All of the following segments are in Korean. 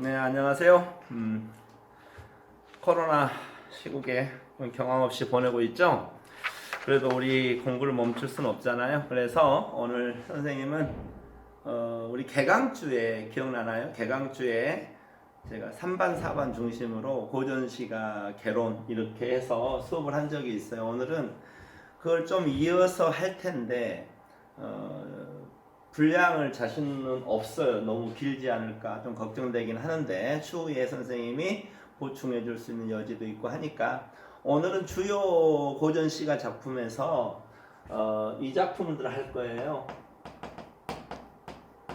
네, 안녕하세요. 코로나 시국에 경황 없이 보내고 있죠. 그래도 우리 공부를 멈출 수는 없잖아요. 그래서 오늘 선생님은 우리 개강주에 기억나나요? 개강주에 제가 3반, 4반 중심으로 고전시가, 개론 이렇게 해서 수업을 한 적이 있어요. 오늘은 그걸 좀 이어서 할 텐데 분량을 자신은 없어요. 너무 길지 않을까 좀 걱정되긴 하는데 추후에 선생님이 보충해 줄 수 있는 여지도 있고 하니까 오늘은 주요 고전시가 작품에서 이 작품들 할 거예요.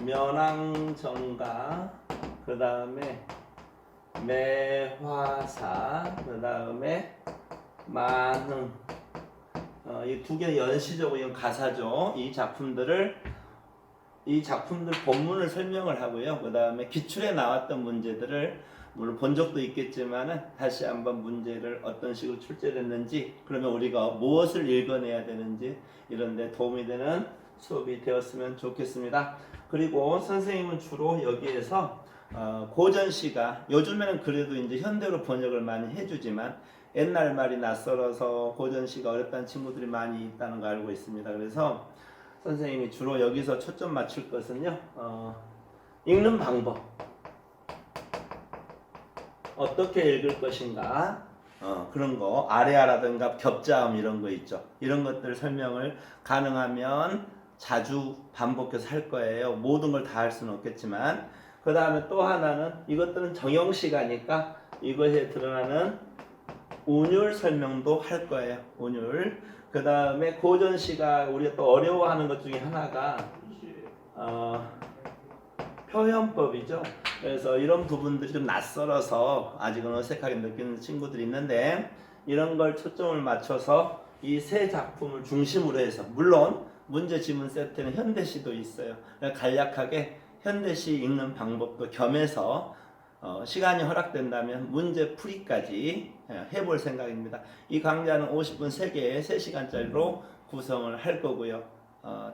면왕정가, 그 다음에 매화사, 그 다음에 만흥, 이 두 개 연시적으로 이건 가사죠. 이 작품들 본문을 설명을 하고요. 그 다음에 기출에 나왔던 문제들을 물론 본 적도 있겠지만은 다시 한번 문제를 어떤 식으로 출제됐는지, 그러면 우리가 무엇을 읽어내야 되는지 이런 데 도움이 되는 수업이 되었으면 좋겠습니다. 그리고 선생님은 주로 여기에서 고전시가 요즘에는 그래도 이제 현대로 번역을 많이 해주지만 옛날 말이 낯설어서 고전시가 어렵다는 친구들이 많이 있다는 거 알고 있습니다. 그래서 선생님이 주로 여기서 초점 맞출 것은요, 읽는 방법, 어떻게 읽을 것인가, 그런 거, 아래아라든가 겹자음 이런 거 있죠. 이런 것들 설명을 가능하면 자주 반복해서 할 거예요. 모든 걸 다 할 수는 없겠지만. 그 다음에 또 하나는 이것들은 정형시가니까 이것에 드러나는 운율 설명도 할 거예요. 운율. 그 다음에 고전시가 우리가 또 어려워하는 것 중에 하나가 표현법이죠. 그래서 이런 부분들이 좀 낯설어서 아직은 어색하게 느끼는 친구들이 있는데 이런 걸 초점을 맞춰서 이 세 작품을 중심으로 해서, 물론 문제 지문 세트는 현대시도 있어요. 간략하게 현대시 읽는 방법도 겸해서 시간이 허락된다면 문제 풀이까지 해볼 생각입니다. 이 강좌는 50분 3개에 3시간짜리로 구성을 할 거고요.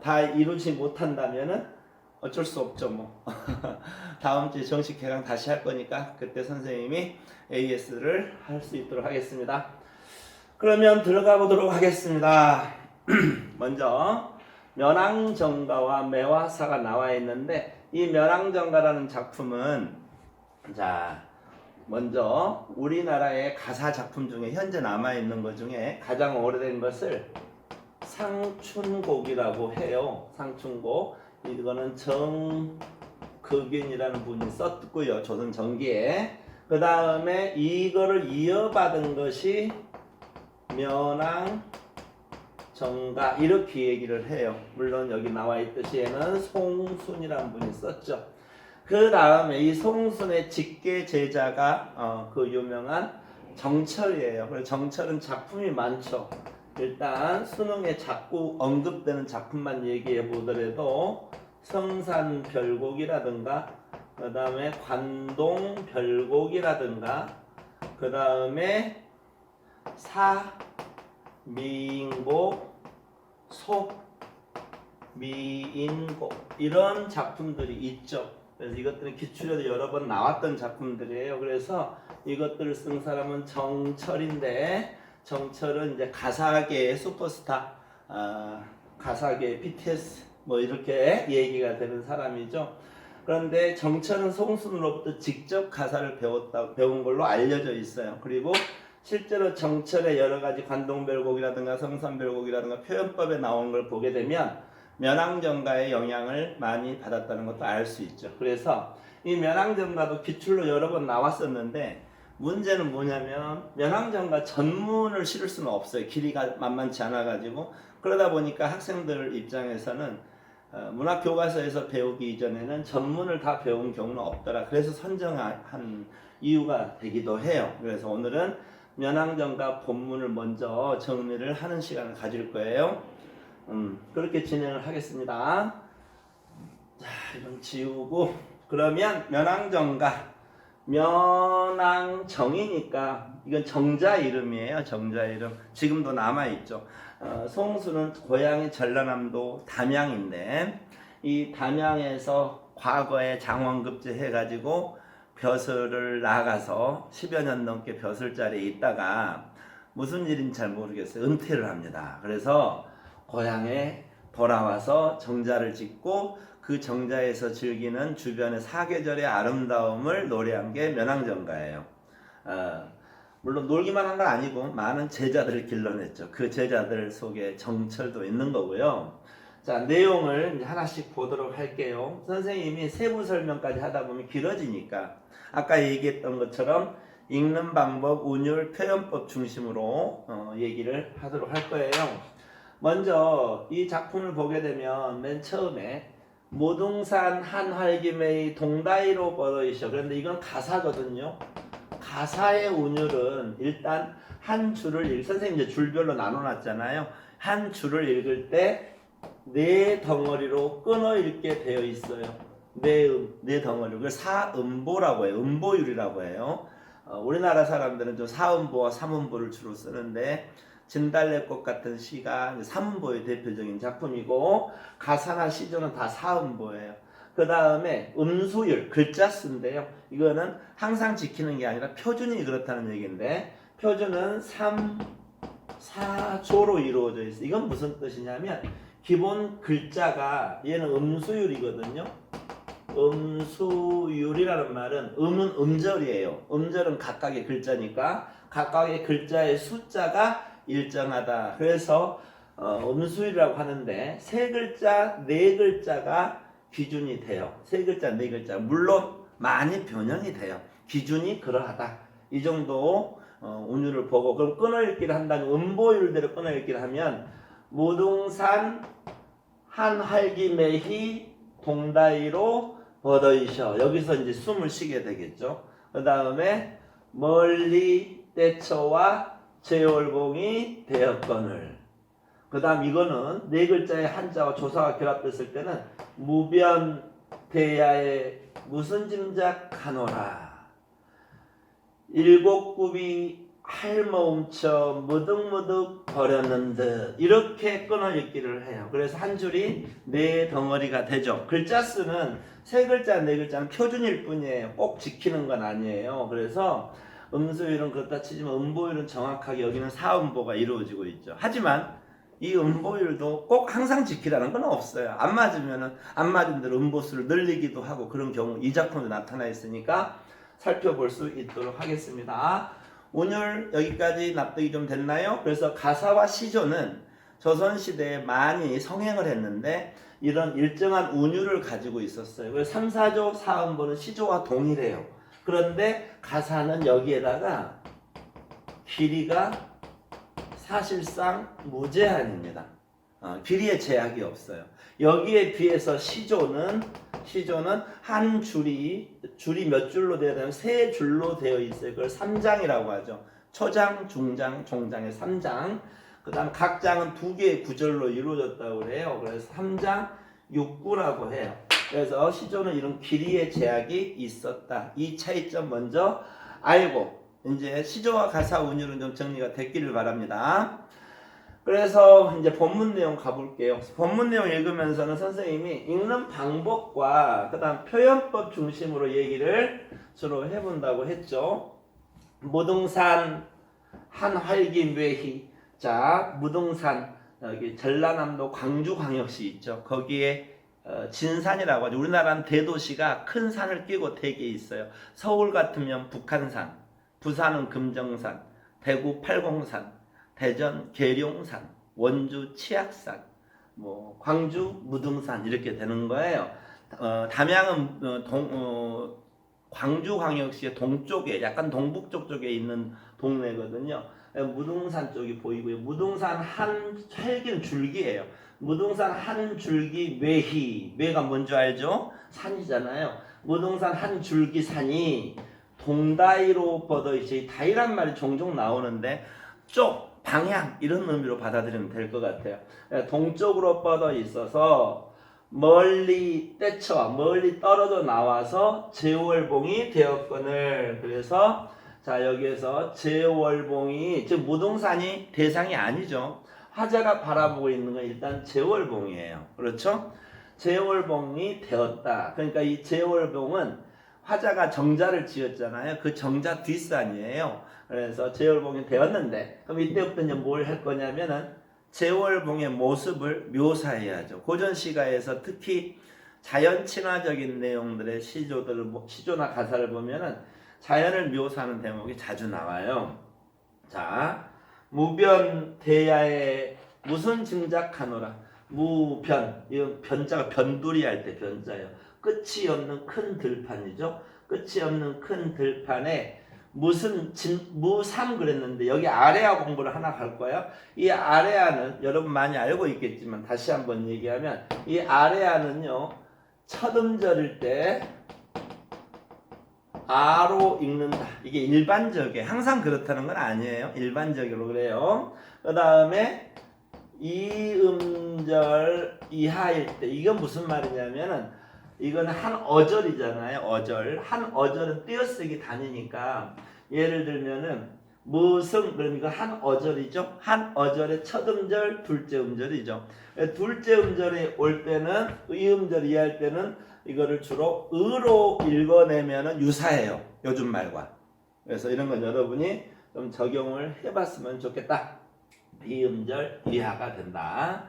다 이루지 못한다면 어쩔 수 없죠 뭐. 다음 주에 정식 개강 다시 할 거니까 그때 선생님이 AS를 할 수 있도록 하겠습니다. 그러면 들어가 보도록 하겠습니다. 먼저 면왕정가와 매화사가 나와 있는데, 이 면왕정가라는 작품은, 자, 먼저 우리나라의 가사 작품 중에 현재 남아있는 것 중에 가장 오래된 것을 상춘곡이라고 해요. 상춘곡. 이거는 정극윤이라는 분이 썼고요. 조선 전기에. 그 다음에 이거를 이어받은 것이 면왕정가, 이렇게 얘기를 해요. 물론 여기 나와 있듯이 얘는 송순이라는 분이 썼죠. 그 다음에 이 송순의 직계 제자가 그 유명한 정철이에요. 그래서 정철은 작품이 많죠. 일단 수능에 자꾸 언급되는 작품만 얘기해 보더라도 성산별곡이라든가, 그 다음에 관동별곡이라든가, 그 다음에 사미인곡, 속미인곡, 이런 작품들이 있죠. 그래서 이것들은 기출에도 여러 번 나왔던 작품들이에요. 그래서 이것들을 쓴 사람은 정철인데, 정철은 이제 가사계의 슈퍼스타, 가사계 BTS 뭐 이렇게 얘기가 되는 사람이죠. 그런데 정철은 송순으로부터 직접 가사를 배운 걸로 알려져 있어요. 그리고 실제로 정철의 여러 가지 관동별곡이라든가 성산별곡이라든가 표현법에 나온 걸 보게 되면 면왕정가의 영향을 많이 받았다는 것도 알 수 있죠. 그래서 이 면왕정가도 기출로 여러 번 나왔었는데, 문제는 뭐냐면 면왕정가 전문을 실을 수는 없어요. 길이가 만만치 않아 가지고. 그러다 보니까 학생들 입장에서는 문학교과서에서 배우기 이전에는 전문을 다 배운 경우는 없더라. 그래서 선정한 이유가 되기도 해요. 그래서 오늘은 면왕정가 본문을 먼저 정리를 하는 시간을 가질 거예요. 그렇게 진행을 하겠습니다. 자, 이건 지우고, 그러면 면왕정가, 면왕정이니까 이건 정자 이름이에요. 정자 이름. 지금도 남아있죠. 송수는 고향이 전라남도 담양인데, 이 담양에서 과거에 장원급제 해가지고 벼슬을 나가서 10여 년 넘게 벼슬자리에 있다가 무슨 일인지 잘 모르겠어요. 은퇴를 합니다. 그래서 고향에 돌아와서 정자를 짓고 그 정자에서 즐기는 주변의 사계절의 아름다움을 노래한 게 면왕정가예요. 물론 놀기만 한 건 아니고 많은 제자들을 길러냈죠. 그 제자들 속에 정철도 있는 거고요. 자, 내용을 이제 하나씩 보도록 할게요. 선생님이 세부 설명까지 하다 보면 길어지니까 아까 얘기했던 것처럼 읽는 방법, 운율, 표현법 중심으로 얘기를 하도록 할 거예요. 먼저 이 작품을 보게 되면 맨 처음에 무등산 한활김의 동다이로 뻗어이셔. 그런데 이건 가사거든요. 가사의 운율은 일단 한 줄을 선생님 이제 줄별로 나눠놨잖아요. 한 줄을 읽을 때 네 덩어리로 끊어 읽게 되어 있어요. 네 덩어리. 그걸 사음보라고 해요. 음보율이라고 해요. 우리나라 사람들은 좀 사음보와 삼음보를 주로 쓰는데 진달래꽃 같은 시가 삼음보의 대표적인 작품이고 가사나 시조는 다 사음보예요. 그 다음에 음수율, 글자 수인데요. 이거는 항상 지키는 게 아니라 표준이 그렇다는 얘기인데 표준은 3, 4조로 이루어져 있어요. 이건 무슨 뜻이냐면 기본 글자가 얘는 음수율이거든요. 음수율이라는 말은 음은 음절이에요. 음절은 각각의 글자니까 각각의 글자의 숫자가 일정하다. 그래서 음수율이라고 하는데 세 글자, 네 글자가 기준이 돼요. 세 글자, 네 글자. 물론 많이 변형이 돼요. 기준이 그러하다. 이 정도 운율을 보고 그럼 끊어읽기를 한다면 음보율대로 끊어읽기를 하면 무등산 한활기매희 동다이로 뻗어이셔. 여기서 이제 숨을 쉬게 되겠죠. 그 다음에 멀리 떼처와 제월봉이 되었거늘. 그 다음 이거는 네 글자의 한자와 조사가 결합됐을 때는 무변대야에 무슨 짐작하노라. 일곱굽이 할멈쳐 무득무득 버렸는 듯 이렇게 끊어 읽기를 해요. 그래서 한 줄이 네 덩어리가 되죠. 글자 수는 세 글자, 네 글자는 표준일 뿐이에요. 꼭 지키는 건 아니에요. 그래서 음수율은 그렇다 치지만 음보율은 정확하게 여기는 사음보가 이루어지고 있죠. 하지만 이 음보율도 꼭 항상 지키라는 건 없어요. 안 맞으면은 안 맞은 대로 음보수를 늘리기도 하고 그런 경우 이 작품도 나타나 있으니까 살펴볼 수 있도록 하겠습니다. 운율 여기까지 납득이 좀 됐나요? 그래서 가사와 시조는 조선시대에 많이 성행을 했는데 이런 일정한 운율을 가지고 있었어요. 그래서 3, 4조 사음보는 시조와 동일해요. 그런데 가사는 여기에다가 길이가 사실상 무제한입니다. 길이에 제약이 없어요. 여기에 비해서 시조는 한 줄이 몇 줄로 되어 있냐면 세 줄로 되어 있어요. 그걸 3장이라고 하죠. 초장, 중장, 종장의 3장. 그 다음 각 장은 두 개의 구절로 이루어졌다고 그래요. 그래서 3장 6구라고 해요. 그래서 시조는 이런 길이의 제약이 있었다. 이 차이점 먼저 알고 이제 시조와 가사 운율은 좀 정리가 됐기를 바랍니다. 그래서 이제 본문 내용 가볼게요. 본문 내용 읽으면서는 선생님이 읽는 방법과 그 다음 표현법 중심으로 얘기를 주로 해본다고 했죠. 무등산 한활기매희. 자, 무등산 여기 전라남도 광주광역시 있죠. 거기에 진산이라고 하죠. 우리나라는 대도시가 큰 산을 끼고 대게 있어요. 서울 같으면 북한산, 부산은 금정산, 대구 팔공산, 대전 계룡산, 원주 치악산, 광주 무등산 이렇게 되는 거예요. 담양은 광주광역시의 동쪽에 약간 동북쪽 쪽에 있는 동네거든요. 무등산 쪽이 보이고요. 무등산 한 헬기는 줄기예요. 무등산 한 줄기 매희. 매가 뭔지 알죠? 산이잖아요. 무등산 한 줄기 산이 동다이로 뻗어있지. 다이란 말이 종종 나오는데 쪽, 방향 이런 의미로 받아들이면 될 것 같아요. 동쪽으로 뻗어 있어서 멀리 떼쳐 멀리 떨어져 나와서 제월봉이 되었거늘. 그래서 자 여기에서 제월봉이 즉 무등산이 대상이 아니죠. 화자가 바라보고 있는 건 일단 제월봉이에요. 그렇죠? 제월봉이 되었다. 그러니까 이 제월봉은 화자가 정자를 지었잖아요. 그 정자 뒷산이에요. 그래서 제월봉이 되었는데 그럼 이때부터 이제 뭘 할 거냐면은 제월봉의 모습을 묘사해야죠. 고전 시가에서 특히 자연 친화적인 내용들의 시조나 가사를 보면은 자연을 묘사하는 대목이 자주 나와요. 자, 무변대야에 무슨 짐작하노라. 무변, 이 변자가 변두리 할 때 변자예요. 끝이 없는 큰 들판이죠. 끝이 없는 큰 들판에 무삼 그랬는데 여기 아래아 공부를 하나 갈 거예요. 이 아래아는 여러분 많이 알고 있겠지만 다시 한번 얘기하면 이 아래아는요 첫 음절일 때 아로 읽는다. 이게 일반적이에요. 항상 그렇다는 건 아니에요. 일반적으로 그래요. 그 다음에 이 음절 이하일 때 이건 무슨 말이냐면은 이거는 한 어절이잖아요. 어절. 한 어절은 띄어쓰기 단위니까 예를 들면은 무승 그럼 이거 한 어절이죠. 한 어절의 첫 음절, 둘째 음절이죠. 둘째 음절에 올 때는 이 음절 이해할 때는 이거를 주로 의로 읽어내면은 유사해요. 요즘 말과. 그래서 이런 건 여러분이 좀 적용을 해봤으면 좋겠다. 이 음절 이하가 된다.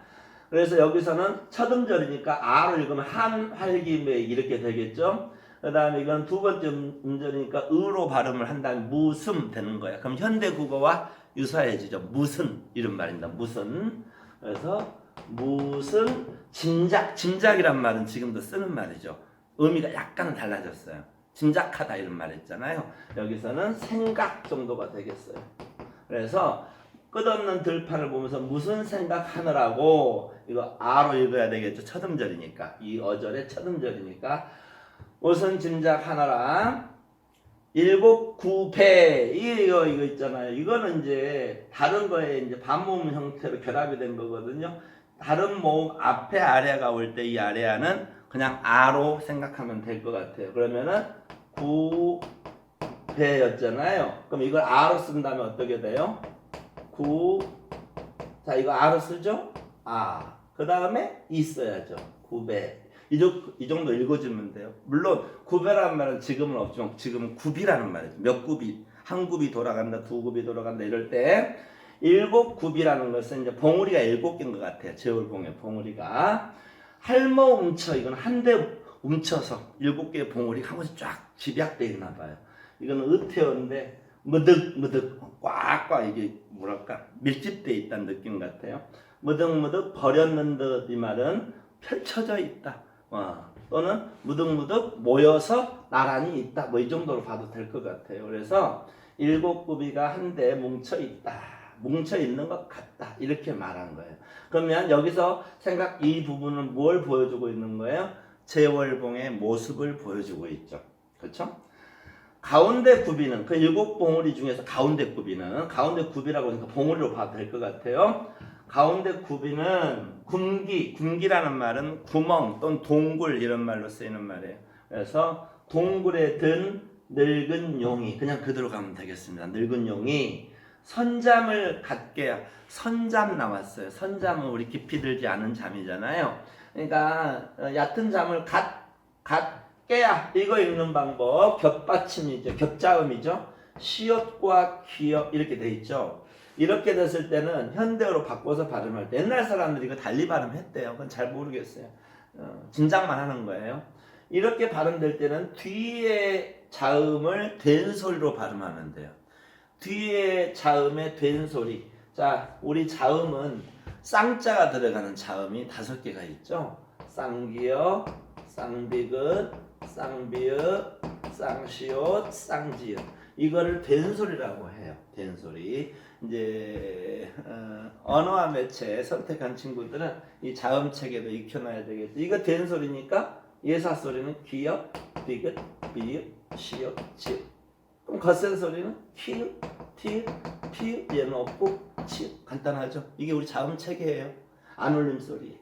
그래서 여기서는 첫 음절이니까 아로 읽으면 한 활기매 이렇게 되겠죠. 그 다음에 이건 두 번째 음절이니까 의로 발음을 한다면 무슨 되는 거야. 그럼 현대 국어와 유사해지죠. 무슨 이런 말입니다. 무슨. 그래서 무슨 짐작이란 말은 지금도 쓰는 말이죠. 의미가 약간은 달라졌어요. 짐작하다 이런 말 있잖아요. 여기서는 생각 정도가 되겠어요. 그래서 끝없는 들판을 보면서 무슨 생각하느라고 이거 아로 읽어야 되겠죠. 첫 음절이니까 이 어절의 첫 음절이니까 무슨 짐작하느라 일곱 구배 이거 있잖아요. 이거는 이제 다른 거에 이제 반모음 형태로 결합이 된 거거든요. 다른 모음 앞에 아래가 올 때 이 아래아는 그냥 아로 생각하면 될 것 같아요. 그러면은 구배였잖아요. 그럼 이걸 아로 쓴다면 어떻게 돼요? 자 이거 아로 쓰죠? 아. 그 다음에 있어야죠. 구배. 이 정도 읽어주면 돼요. 물론 구배라는 말은 지금은 없지만 지금은 굽이라는 말이죠. 몇 굽이, 한 굽이 돌아간다, 두 굽이 돌아간다 이럴 때 일곱 굽이라는 것은 이제 봉우리가 7개인 것 같아요. 제월봉의 봉우리가 할머 움쳐 이건 한 대 움쳐서 7개의 봉우리가 한 번씩 쫙 집약되어 있나 봐요. 이거는 의태어인데 무득무득 꽉꽉 이게 뭐랄까 밀집되어 있다는 느낌 같아요. 무득무득 버렸는 듯 이 말은 펼쳐져 있다. 또는 무득무득 모여서 나란히 있다. 뭐 이 정도로 봐도 될 것 같아요. 그래서 7굽이가 한데 뭉쳐 있다. 뭉쳐 있는 것 같다. 이렇게 말한 거예요. 그러면 여기서 이 부분은 뭘 보여주고 있는 거예요? 제월봉의 모습을 보여주고 있죠. 그렇죠? 가운데 굽이는 그 7봉우리 중에서 가운데 굽이는 가운데 굽이라고 하니까 봉우리로 봐도 될 것 같아요. 가운데 굽이는 굼기라는 말은 구멍 또는 동굴 이런 말로 쓰이는 말이에요. 그래서 동굴에 든 늙은 용이 그냥 그대로 가면 되겠습니다. 늙은 용이 선잠을 갖게 선잠 나왔어요. 선잠은 우리 깊이 들지 않은 잠이잖아요. 그러니까 얕은 잠을 깨야 이거 읽는 방법 겹받침이죠. 겹자음이죠. 시옷과 기역 이렇게 돼 있죠. 이렇게 됐을 때는 현대어로 바꿔서 발음할 때 옛날 사람들이 이거 달리 발음했대요. 그건 잘 모르겠어요. 짐작만 하는 거예요. 이렇게 발음될 때는 뒤에 자음을 된 소리로 발음하면 돼요. 뒤에 자음의 된 소리. 자, 우리 자음은 쌍자가 들어가는 자음이 5개가 있죠. 쌍기역, 쌍비긋, 쌍비읍, 쌍시옷, 쌍지읍. 이거를 된소리라고 해요. 된소리. 이제 언어와 매체 선택한 친구들은 이 자음 체계도 익혀놔야 되겠죠. 이거 된소리니까 예사 소리는 기역, 비긋, 비읍, 시옷, 지읍. 그럼 겉센 소리는 키읔, 티읕, 피읕. 얘는 없고 치읕. 간단하죠. 이게 우리 자음 체계예요. 안 울림 소리.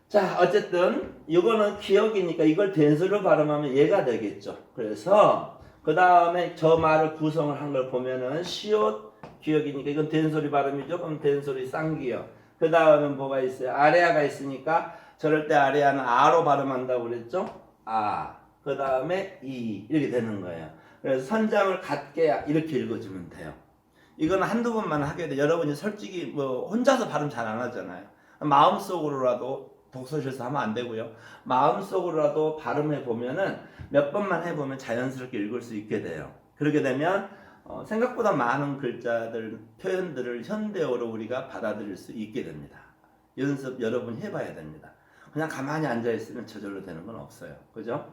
자, 어쨌든 이거는 기역이니까 이걸 된소리로 발음하면 얘가 되겠죠. 그래서 그 다음에 저 말을 구성을 한 걸 보면은 시옷 기역이니까 이건 된소리 발음이죠. 그럼 된소리 쌍기역. 그 다음에 뭐가 있어요? 아래아가 있으니까 저럴 때 아래아는 아로 발음한다고 그랬죠. 아. 그 다음에 이 이렇게 되는 거예요. 그래서 선장을 갖게 이렇게 읽어주면 돼요. 이건 한두 번만 하게 돼. 여러분이 솔직히 뭐 혼자서 발음 잘 안 하잖아요. 마음속으로라도 독서실에서 하면 안 되고요. 마음속으로라도 발음해 보면은 몇 번만 해보면 자연스럽게 읽을 수 있게 돼요. 그렇게 되면 생각보다 많은 글자들, 표현들을 현대어로 우리가 받아들일 수 있게 됩니다. 연습 여러분 해봐야 됩니다. 그냥 가만히 앉아있으면 저절로 되는 건 없어요. 그죠?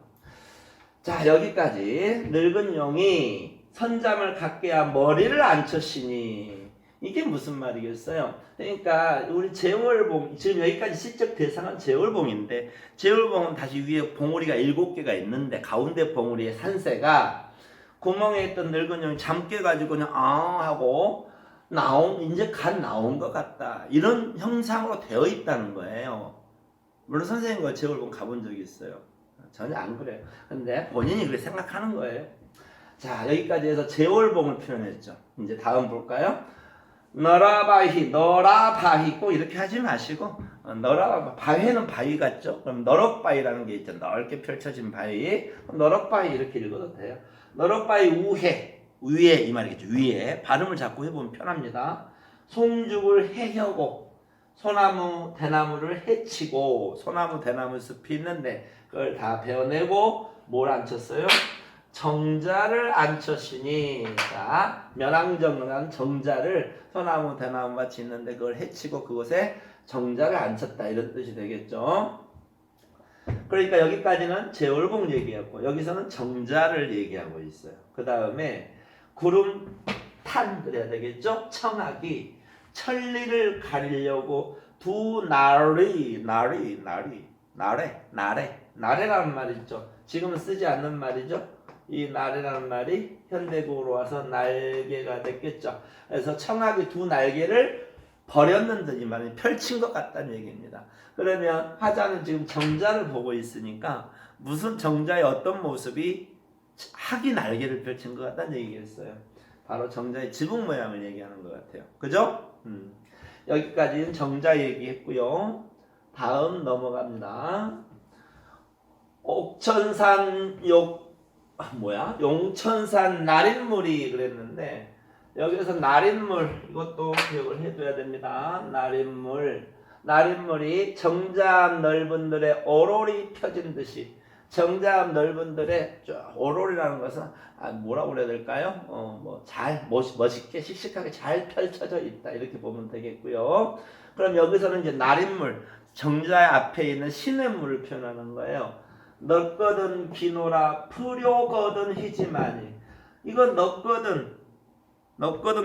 자, 여기까지. 늙은 용이 선잠을 갖게야 머리를 안 쳤으니 이게 무슨 말이겠어요? 그러니까 우리 제월봉, 지금 여기까지 시적 대상은 제월봉인데, 제월봉은 다시 위에 봉우리가 7개가 있는데 가운데 봉우리의 산새가 구멍에 있던 늙은 용이 잠 깨가지고 그냥 하고 이제 갓 나온 것 같다, 이런 형상으로 되어 있다는 거예요. 물론 선생님 그 제월봉 가본 적이 있어요. 전혀 안 그래요. 근데 본인이 그렇게 생각하는 거예요. 자, 여기까지 해서 제월봉을 표현했죠. 이제 다음 볼까요? 너라바히, 너라바히 꼭 이렇게 하지 마시고 바위는 바위 같죠? 그럼 너럭바위라는 게 있죠. 넓게 펼쳐진 바위. 너럭바위 이렇게 읽어도 돼요. 너럭바위 우해, 위에 이 말이겠죠. 위에 발음을 자꾸 해보면 편합니다. 송죽을 해혀고, 소나무 대나무를 해치고, 소나무 대나무 숲이 있는데 그걸 다 베어내고 뭘 안 쳤어요? 정자를 안 쳤으니. 자, 멸왕정난 정자를 소나무 대나무밭이 있는데 그걸 해치고 그곳에 정자를 안 쳤다, 이런 뜻이 되겠죠. 그러니까 여기까지는 제월봉 얘기였고 여기서는 정자를 얘기하고 있어요. 그 다음에 구름탄 그래야 되겠죠. 청하기, 천리를 가리려고 두 나래라는 말 있죠. 지금은 쓰지 않는 말이죠. 이 나래라는 말이 현대국어로 와서 날개가 됐겠죠. 그래서 청하기 두 날개를 버렸는 듯, 이 말이 펼친 것 같다는 얘기입니다. 그러면 화자는 지금 정자를 보고 있으니까 무슨 정자의 어떤 모습이 학이 날개를 펼친 것 같다는 얘기겠어요. 바로 정자의 지붕 모양을 얘기하는 것 같아요. 그죠? 여기까지는 정자 얘기했고요. 다음 넘어갑니다. 용천산 날인물이 그랬는데 여기서 날인물, 이것도 기억을 해둬야 됩니다. 날인물이 정자암 넓은들의 오롤이 펴진 듯이, 정자암 넓은들의 오롤이라는 것은 뭐라고 그래야 될까요? 멋있게 씩씩하게 잘 펼쳐져 있다, 이렇게 보면 되겠고요. 그럼 여기서는 이제 날인물, 정자 앞에 있는 시냇물을 표현하는 거예요. 넓거든 기노라 푸료거든 희지마니. 이건 넓거든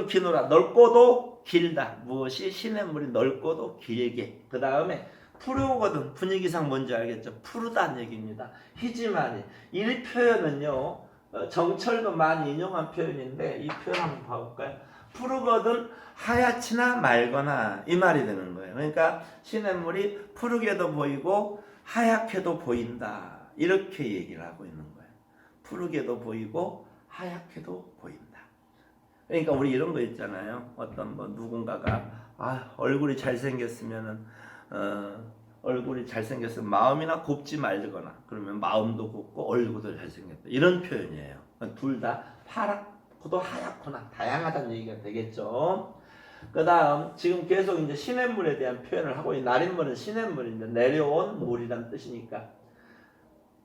기노라, 넓고도 길다. 무엇이? 시냇물이 넓고도 길게. 그 다음에 푸료거든, 분위기상 뭔지 알겠죠? 푸르다는 얘기입니다. 희지마니, 이 표현은요 정철도 많이 인용한 표현인데 이 표현 한번 봐볼까요? 푸르거든 하얗지나 맑거나, 이 말이 되는 거예요. 그러니까 시냇물이 푸르게도 보이고 하얗게도 보인다, 이렇게 얘기를 하고 있는 거예요. 푸르게도 보이고 하얗게도 보인다. 그러니까 우리 이런 거 있잖아요. 어떤 누군가가 얼굴이 잘생겼으면 마음이나 곱지 말거나, 그러면 마음도 곱고 얼굴도 잘생겼다, 이런 표현이에요. 둘 다 파랗고도 하얗거나 다양하다는 얘기가 되겠죠. 그 다음 지금 계속 이제 시냇물에 대한 표현을 하고, 이 날인물은 시냇물인데 내려온 물이란 뜻이니까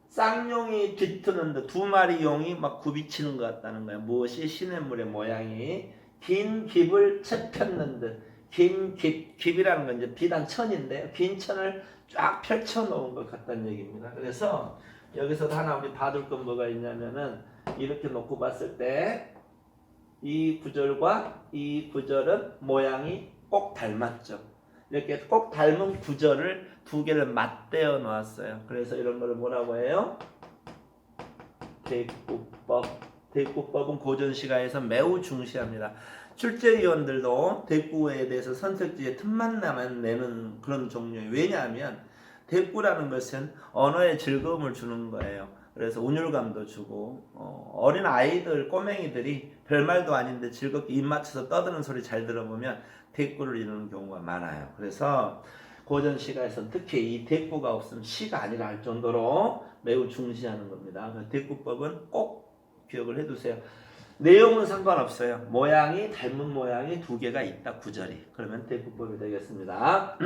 쌍용이 뒤트는데 두 마리 용이 막 굽이치는 것 같다는 거예요. 무엇이? 시냇물의 모양이 긴 깁을 채 폈는 듯. 긴 깁이라는 건 이제 비단 천인데요. 긴 천을 쫙 펼쳐 놓은 것 같다는 얘기입니다. 그래서 여기서도 하나 우리 봐둘 건 뭐가 있냐면은, 이렇게 놓고 봤을 때 이 구절과 이 구절은 모양이 꼭 닮았죠. 이렇게 꼭 닮은 구절을 두 개를 맞대어 놓았어요. 그래서 이런 걸 뭐라고 해요? 대꾸법. 대꾸법은 고전시가에서 매우 중시합니다. 출제위원들도 대꾸에 대해서 선택지에 틈만 나면 내는 그런 종류예요. 왜냐하면 대꾸라는 것은 언어에 즐거움을 주는 거예요. 그래서 운율감도 주고, 어린 아이들, 꼬맹이들이 별말도 아닌데 즐겁게 입 맞춰서 떠드는 소리 잘 들어보면 대꾸를 이루는 경우가 많아요. 그래서 고전 시가에서 특히 이 대꾸가 없으면 시가 아니라 할 정도로 매우 중시하는 겁니다. 대꾸법은 꼭 기억을 해두세요. 내용은 상관없어요. 모양이 닮은 모양이 두 개가 있다. 구절이. 그러면 대꾸법이 되겠습니다.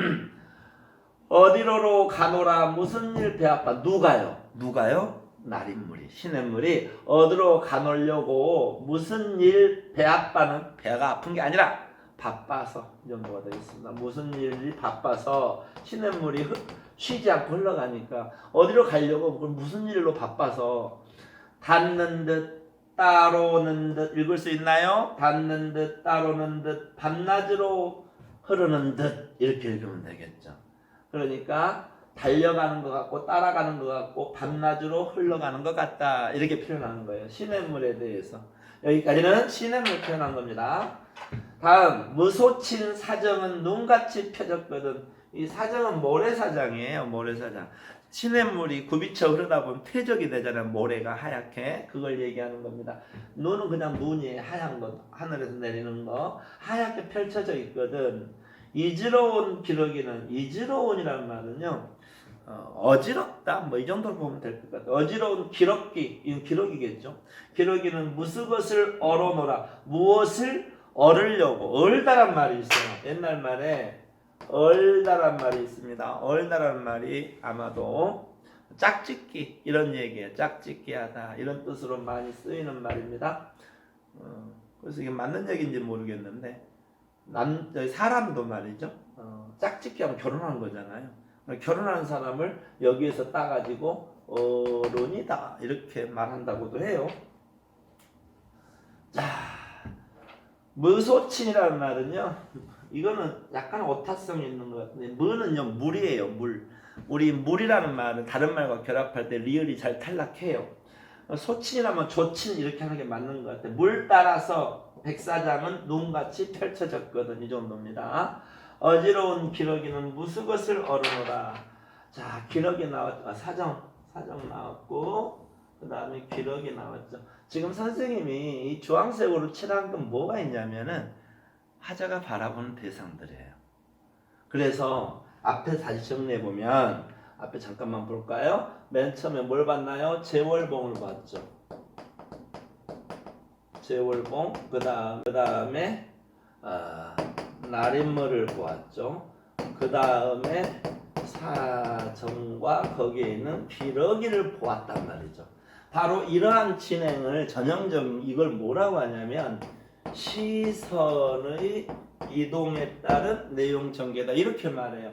어디로로 가노라 무슨 일 배아빠 누가요? 누가요? 날인물이 시냇물이 어디로 가놓으려고 무슨 일 배아빠는 배가 아픈 게 아니라 바빠서 이 정도가 되겠습니다. 무슨 일이 바빠서 시냇물이 쉬지 않고 흘러가니까 어디로 가려고 무슨 일로 바빠서 닿는 듯 따로는 듯 읽을 수 있나요? 닿는 듯 따로는 듯 밤낮으로 흐르는 듯 이렇게 읽으면 되겠죠. 그러니까 달려가는 것 같고 따라가는 것 같고 밤낮으로 흘러가는 것 같다 이렇게 표현하는 거예요. 시냇물에 대해서 여기까지는 시냇물 표현한 겁니다. 다음 무소친 사정은 눈같이 펴졌거든. 이 사정은 모래사장이에요. 모래사장. 시냇물이 굽이쳐 흐르다 보면 퇴적이 되잖아요. 모래가 하얗게 그걸 얘기하는 겁니다. 눈은 그냥 눈이 하얀 것 하늘에서 내리는 거 하얗게 펼쳐져 있거든. 이지러운 기러기는 이지러운이라는 말은요 어지럽다 뭐 이 정도로 보면 될 것 같아요. 어지러운 기러기 이건 기러기겠죠. 기러기는 무엇을 얼어놓으라 무엇을 얼으려고 얼다란 말이 있어요. 옛날 말에 얼다란 말이 있습니다. 얼다란 말이 아마도 짝짓기 이런 얘기예요. 짝짓기 하다 이런 뜻으로 많이 쓰이는 말입니다. 그래서 이게 맞는 얘기인지 모르겠는데 사람도 말이죠. 짝짓기 하면 결혼하는 거잖아요. 결혼하는 사람을 여기에서 따가지고 어른이다 이렇게 말한다고도 해요. 자, 무소친이라는 말은요. 이거는 약간 오타성이 있는 것 같은데 무는요 물이에요. 물. 우리 물이라는 말은 다른 말과 결합할 때 리을이 잘 탈락해요. 소친이라면 조친 이렇게 하는 게 맞는 것 같아요. 물 따라서 백사장은 눈같이 펼쳐졌거든. 이 정도입니다. 어지러운 기러기는 무수것을 얼어놓으라. 자, 기러기 나왔죠. 사정 나왔고 그 다음에 기러기 나왔죠. 지금 선생님이 이 주황색으로 칠한 건 뭐가 있냐면은 화자가 바라보는 대상들이에요. 그래서 앞에 다시 정리해보면 앞에 잠깐만 볼까요? 맨 처음에 뭘 봤나요? 제월봉을 봤죠. 제월봉 그 다음에 날인물을 보았죠. 그 다음에 사정과 거기에 있는 기러기를 보았단 말이죠. 바로 이러한 진행을 전형적인 이걸 뭐라고 하냐면 시선의 이동에 따른 내용 전개다 이렇게 말해요.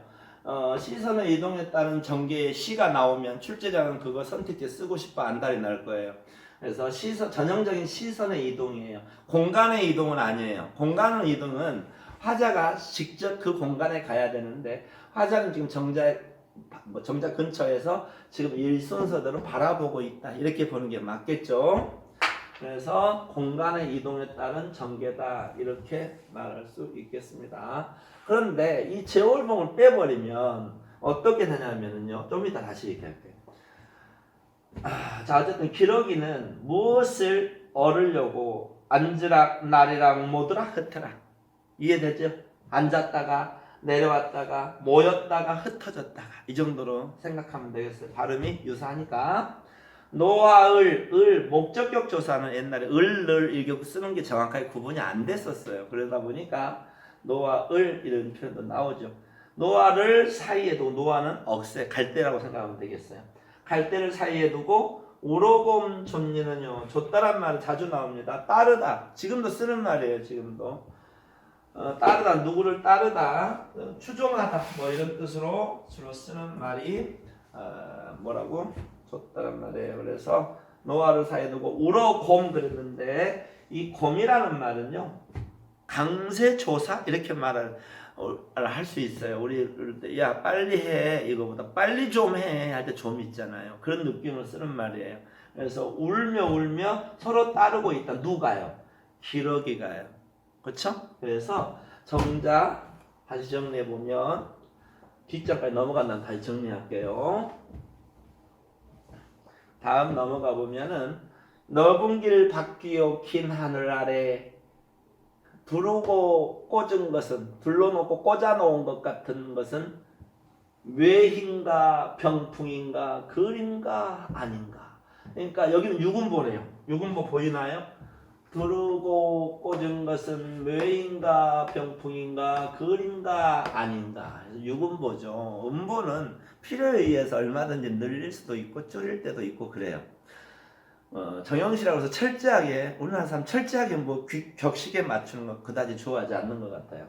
시선의 이동에 따른 전개의 시가 나오면 출제자는 그거 선택지 쓰고 싶어 안달이 날 거예요. 그래서 전형적인 시선의 이동이에요. 공간의 이동은 아니에요. 공간의 이동은 화자가 직접 그 공간에 가야 되는데 화자는 지금 정자 근처에서 지금 이 순서대로 바라보고 있다 이렇게 보는 게 맞겠죠. 그래서 공간의 이동에 따른 전개다 이렇게 말할 수 있겠습니다. 그런데 이 제월봉을 빼버리면 어떻게 되냐면요. 좀 이따 다시 얘기할게요. 자, 어쨌든 기러기는 무엇을 얼으려고 앉으락 나리락 모드락 흩으락 이해되죠? 앉았다가 내려왔다가 모였다가 흩어졌다가 이 정도로 생각하면 되겠어요. 발음이 유사하니까. 노와 을 목적격 조사는 옛날에 을을 이렇게 쓰는 게 정확하게 구분이 안 됐었어요. 그러다 보니까 노와 을 이런 표현도 나오죠. 노와를 사이에 두고 노와는 억새 갈대라고 생각하면 되겠어요. 갈대를 사이에 두고 우로곰 존니는요 줬다란 말은 자주 나옵니다. 따르다 지금도 쓰는 말이에요. 지금도 따르다 누구를 따르다 추종하다 뭐 이런 뜻으로 주로 쓰는 말이 뭐라고 줬다란 말이에요. 그래서 노아를 사이에 두고 우러곰 그랬는데 이 곰이라는 말은요 강세조사 이렇게 말을 할 수 있어요. 우리 야 빨리 해 이거보다 빨리 좀 해 할 때 좀 있잖아요. 그런 느낌으로 쓰는 말이에요. 그래서 울며 서로 따르고 있다. 누가요? 기러기가요. 그렇죠? 그래서 정자 다시 정리해 보면 뒷장까지 넘어간다면 다시 정리할게요. 다음 넘어가 보면은 넓은 길 바뀌어 긴 하늘 아래 두르고 꽂은 것은 둘러놓고 꽂아놓은 것 같은 것은 외hin가 병풍인가 거린가 아닌가. 그러니까 여기는 유군보네요. 유군보 보이나요? 두르고 꽂은 것은 외인가 병풍인가 거린가 아닌가. 유군보죠. 음보는 필요에 의해서 얼마든지 늘릴 수도 있고 줄일 때도 있고 그래요. 정형시라고 해서 철저하게 우리나라 사람 철저하게 뭐 격식에 맞추는 거 그다지 좋아하지 않는 것 같아요.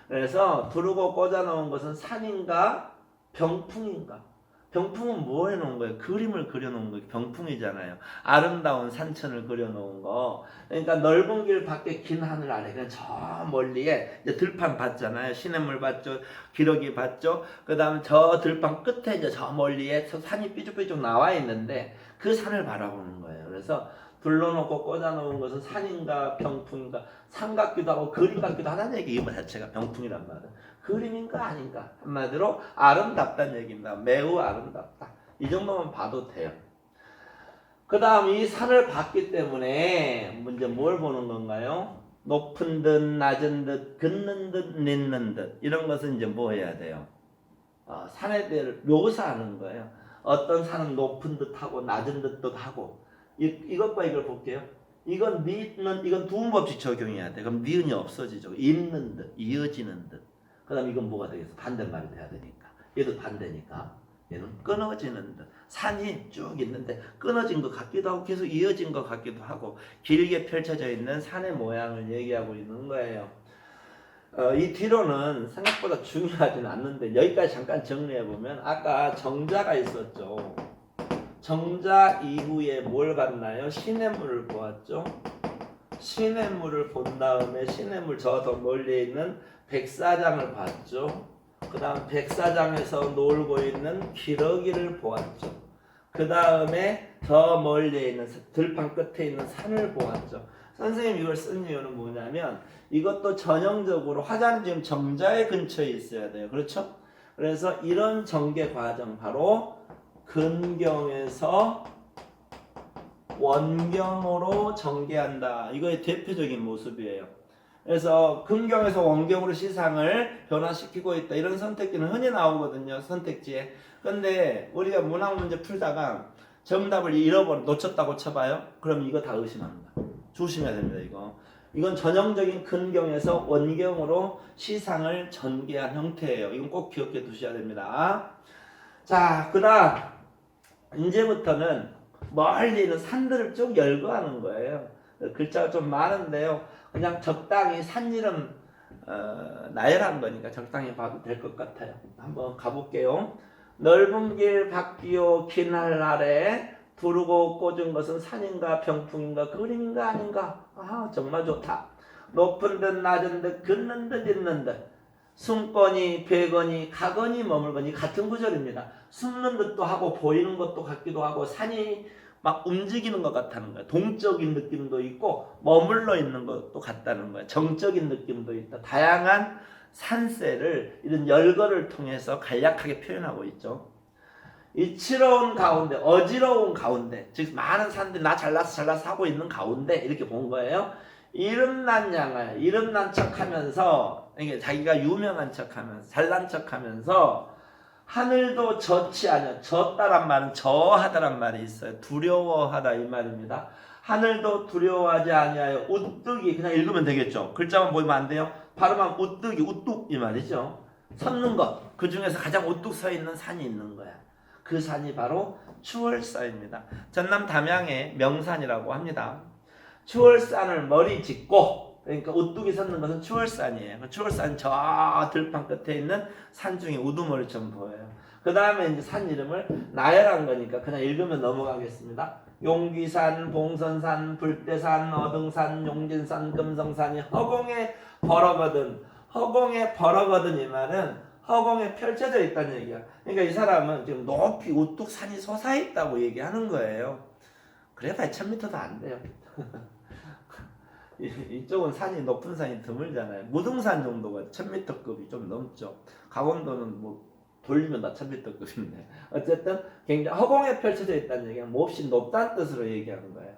그래서 두르고 꽂아 놓은 것은 산인가 병풍인가. 병풍은 뭐 해놓은 거예요? 그림을 그려놓은 거 병풍이잖아요. 아름다운 산천을 그려놓은 거. 그러니까 넓은 길 밖에 긴 하늘 아래 그냥 저 멀리에 이제 들판 봤잖아요. 시냇물 봤죠. 기러기 봤죠. 그 다음 저 들판 끝에 이제 저 멀리에 산이 삐죽삐죽 나와 있는데 그 산을 바라보는 거예요. 그래서 둘러놓고 꽂아놓은 것은 산인가 병풍인가. 산 같기도 하고 그림 같기도 하다는 얘기. 이거 자체가 병풍이란 말은 그림인가 아닌가. 한마디로 아름답다는 얘기입니다. 매우 아름답다. 이 정도만 봐도 돼요. 그 다음 이 산을 봤기 때문에 문제 뭘 보는 건가요? 높은 듯 낮은 듯 긋는 듯 딛는 듯 이런 것은 이제 뭐 해야 돼요? 산에 대해 묘사하는 거예요. 어떤 산은 높은 듯하고 낮은 듯도 하고 이것과 이걸 볼게요. 이건 니은 이건 두음법칙 적용해야 돼. 그럼 니은이 없어지죠. 있는 듯 이어지는 듯. 그 다음 이건 뭐가 되겠어? 반대말이 돼야 되니까. 얘도 반대니까. 얘는 끊어지는 듯. 산이 쭉 있는데 끊어진 것 같기도 하고 계속 이어진 것 같기도 하고 길게 펼쳐져 있는 산의 모양을 얘기하고 있는 거예요. 이 뒤로는 생각보다 중요하지는 않는데 여기까지 잠깐 정리해보면 아까 정자가 있었죠. 정자 이후에 뭘 봤나요? 시냇물을 보았죠. 시냇물을 본 다음에 시냇물 저 더 멀리 있는 백사장을 봤죠. 그 다음 백사장에서 놀고 있는 기러기를 보았죠. 그 다음에 저 멀리 있는 들판 끝에 있는 산을 보았죠. 선생님 이걸 쓴 이유는 뭐냐면 이것도 전형적으로 화자는 지금 정자의 근처에 있어야 돼요. 그렇죠? 그래서 이런 전개 과정 바로 근경에서 원경으로 전개한다. 이거의 대표적인 모습이에요. 그래서 근경에서 원경으로 시상을 변화시키고 있다. 이런 선택지는 흔히 나오거든요. 선택지에. 근데 우리가 문학 문제 풀다가 정답을 놓쳤다고 쳐봐요. 그럼 이거 다 의심합니다. 조심해야 됩니다. 이건 전형적인 근경에서 원경으로 시상을 전개한 형태예요. 이건 꼭 기억해 두셔야 됩니다. 자, 그 다음 이제부터는 멀리 있는 산들을 쭉 열거하는 거예요. 글자가 좀 많은데요. 그냥 적당히 산 이름 나열한 거니까 적당히 봐도 될 것 같아요. 한번 가볼게요. 넓은 길 밖이요 긴 하늘 아래 두르고 꽂은 것은 산인가 병풍인가 그림인가 아닌가. 정말 좋다. 높은 듯 낮은 듯 긋는 듯 있는 듯 숨거니 베거니 가거니 머물거니 같은 구절입니다. 숨는 듯도 하고 보이는 것도 같기도 하고 산이 막 움직이는 것 같다는 거예요. 동적인 느낌도 있고 머물러 있는 것도 같다는 거예요. 정적인 느낌도 있다. 다양한 산세를 이런 열거를 통해서 간략하게 표현하고 있죠. 이치로운 가운데 어지러운 가운데 즉 많은 산들이 나 잘났어 하고 있는 가운데 이렇게 본 거예요. 이름난 양을 이름난 척하면서 이게 자기가 유명한 척하면서 잘난 척하면서 하늘도 젖지 않아. 젖다란 말은 저하다란 말이 있어요. 두려워하다 이 말입니다. 하늘도 두려워하지 아니하여 우뚝이 그냥 읽으면 되겠죠. 글자만 보이면 안 돼요. 발음하면 우뚝이 우뚝 이 말이죠. 섰는 것. 그 중에서 가장 우뚝 서 있는 산이 있는 거야. 그 산이 바로 추월사입니다. 전남 담양의 명산이라고 합니다. 추월산을 머리 짚고 그러니까 우뚝이 섰는 것은 추월산이에요. 추월산 저 들판 끝에 있는 산 중에 우두머리처럼 보여요. 그 다음에 이제 산 이름을 나열한 거니까 그냥 읽으면 넘어가겠습니다. 용귀산, 봉선산, 불대산, 어등산, 용진산, 금성산이 허공에 벌어거든. 허공에 벌어거든 이 말은 허공에 펼쳐져 있다는 얘기야. 그러니까 이 사람은 지금 높이 우뚝 산이 솟아있다고 얘기하는 거예요. 그래봐야 1000m도 안 돼요. 이쪽은 산이 높은 산이 드물잖아요. 무등산 정도가 1000m급이 좀 넘죠. 강원도는 뭐 돌리면 다 1000m급인데 어쨌든 굉장히 허공에 펼쳐져 있다는 얘기는 몹시 높다는 뜻으로 얘기하는 거예요.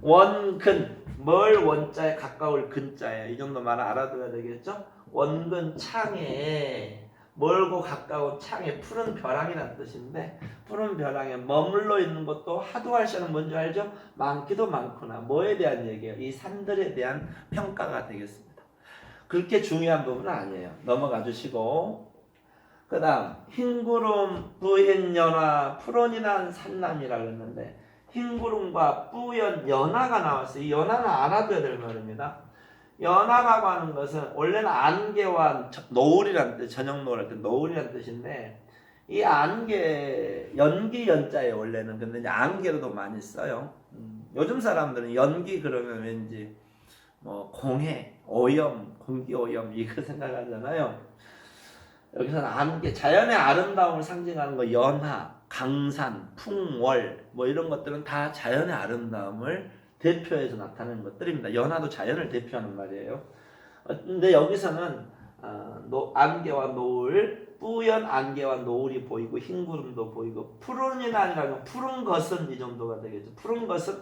원근 뭘 원자에 가까울 근자예요. 이 정도 말 알아둬야 되겠죠. 원근 창에 멀고 가까운 창에 푸른 벼랑이라는 뜻인데 푸른 벼랑에 머물러 있는 것도 하두할시는 뭔지 알죠? 많기도 많구나. 뭐에 대한 얘기예요? 이 산들에 대한 평가가 되겠습니다. 그렇게 중요한 부분은 아니에요. 넘어가 주시고 그 다음 흰구름, 뿌연 연화, 푸른이란 산남이라 그랬는데 흰구름과 뿌연 연화가 나왔어요. 이 연화는 알아둬야 될 말입니다. 연화라고 하는 것은 원래는 안개와 노을이라는 뜻, 저녁 노을 할 때 노을이라는 뜻인데 이 안개 연기 연자예요 원래는. 근데 이제 안개로도 많이 써요. 요즘 사람들은 연기 그러면 왠지 뭐 공해, 오염, 공기 오염 이거 생각하잖아요. 여기서는 안개, 자연의 아름다움을 상징하는 거 연화, 강산, 풍월 뭐 이런 것들은 다 자연의 아름다움을 대표해서 나타내는 것들입니다. 연화도 자연을 대표하는 말이에요. 근데 여기서는 안개와 노을, 뿌연 안개와 노을이 보이고 흰 구름도 보이고 푸른이 아니라 푸른 것은 이 정도가 되겠죠. 푸른 것은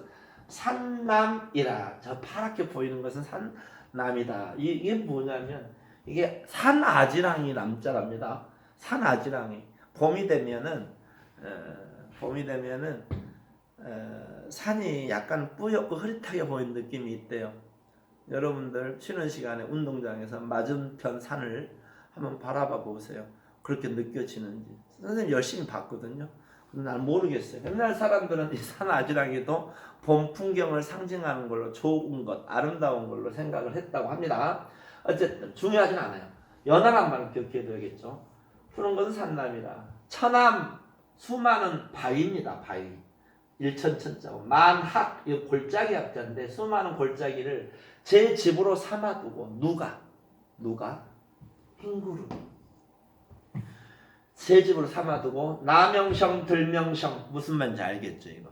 산남이라. 저 파랗게 보이는 것은 산남이다. 이게 뭐냐면 이게 산아지랑이 남자랍니다. 산아지랑이 봄이 되면은 산이 약간 뿌옇고 흐릿하게 보이는 느낌이 있대요. 여러분들 쉬는 시간에 운동장에서 맞은편 산을 한번 바라봐 보세요. 그렇게 느껴지는지. 선생님 열심히 봤거든요. 근데 난 모르겠어요. 옛날 사람들은 이 산아지랑이도 봄 풍경을 상징하는 걸로 좋은 것, 아름다운 걸로 생각을 했다고 합니다. 어쨌든 중요하진 않아요. 연하란 말을 기억해둬야겠죠. 푸른 것은 산남이라. 천암, 수많은 바위입니다. 바위. 일천천자고 만학, 이 골짜기 합자인데 수많은 골짜기를 제 집으로 삼아두고 누가 흰구름 제 집으로 삼아두고 나명성 들명성 무슨 말인지 알겠죠 이거.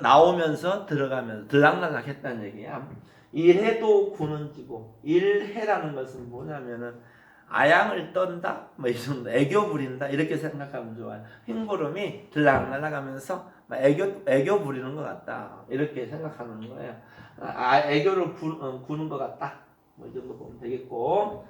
나오면서 들어가면서 들락날락 했다는 얘기야. 일해도 구는 지고 일해라는 것은 뭐냐면은 아양을 떤다 뭐 이 정도 애교 부린다 이렇게 생각하면 좋아요. 흰구름이 들락날락하면서 애교 부리는 것 같다 이렇게 생각하는 거예요. 애교를 구는 것 같다 뭐 이 정도 보면 되겠고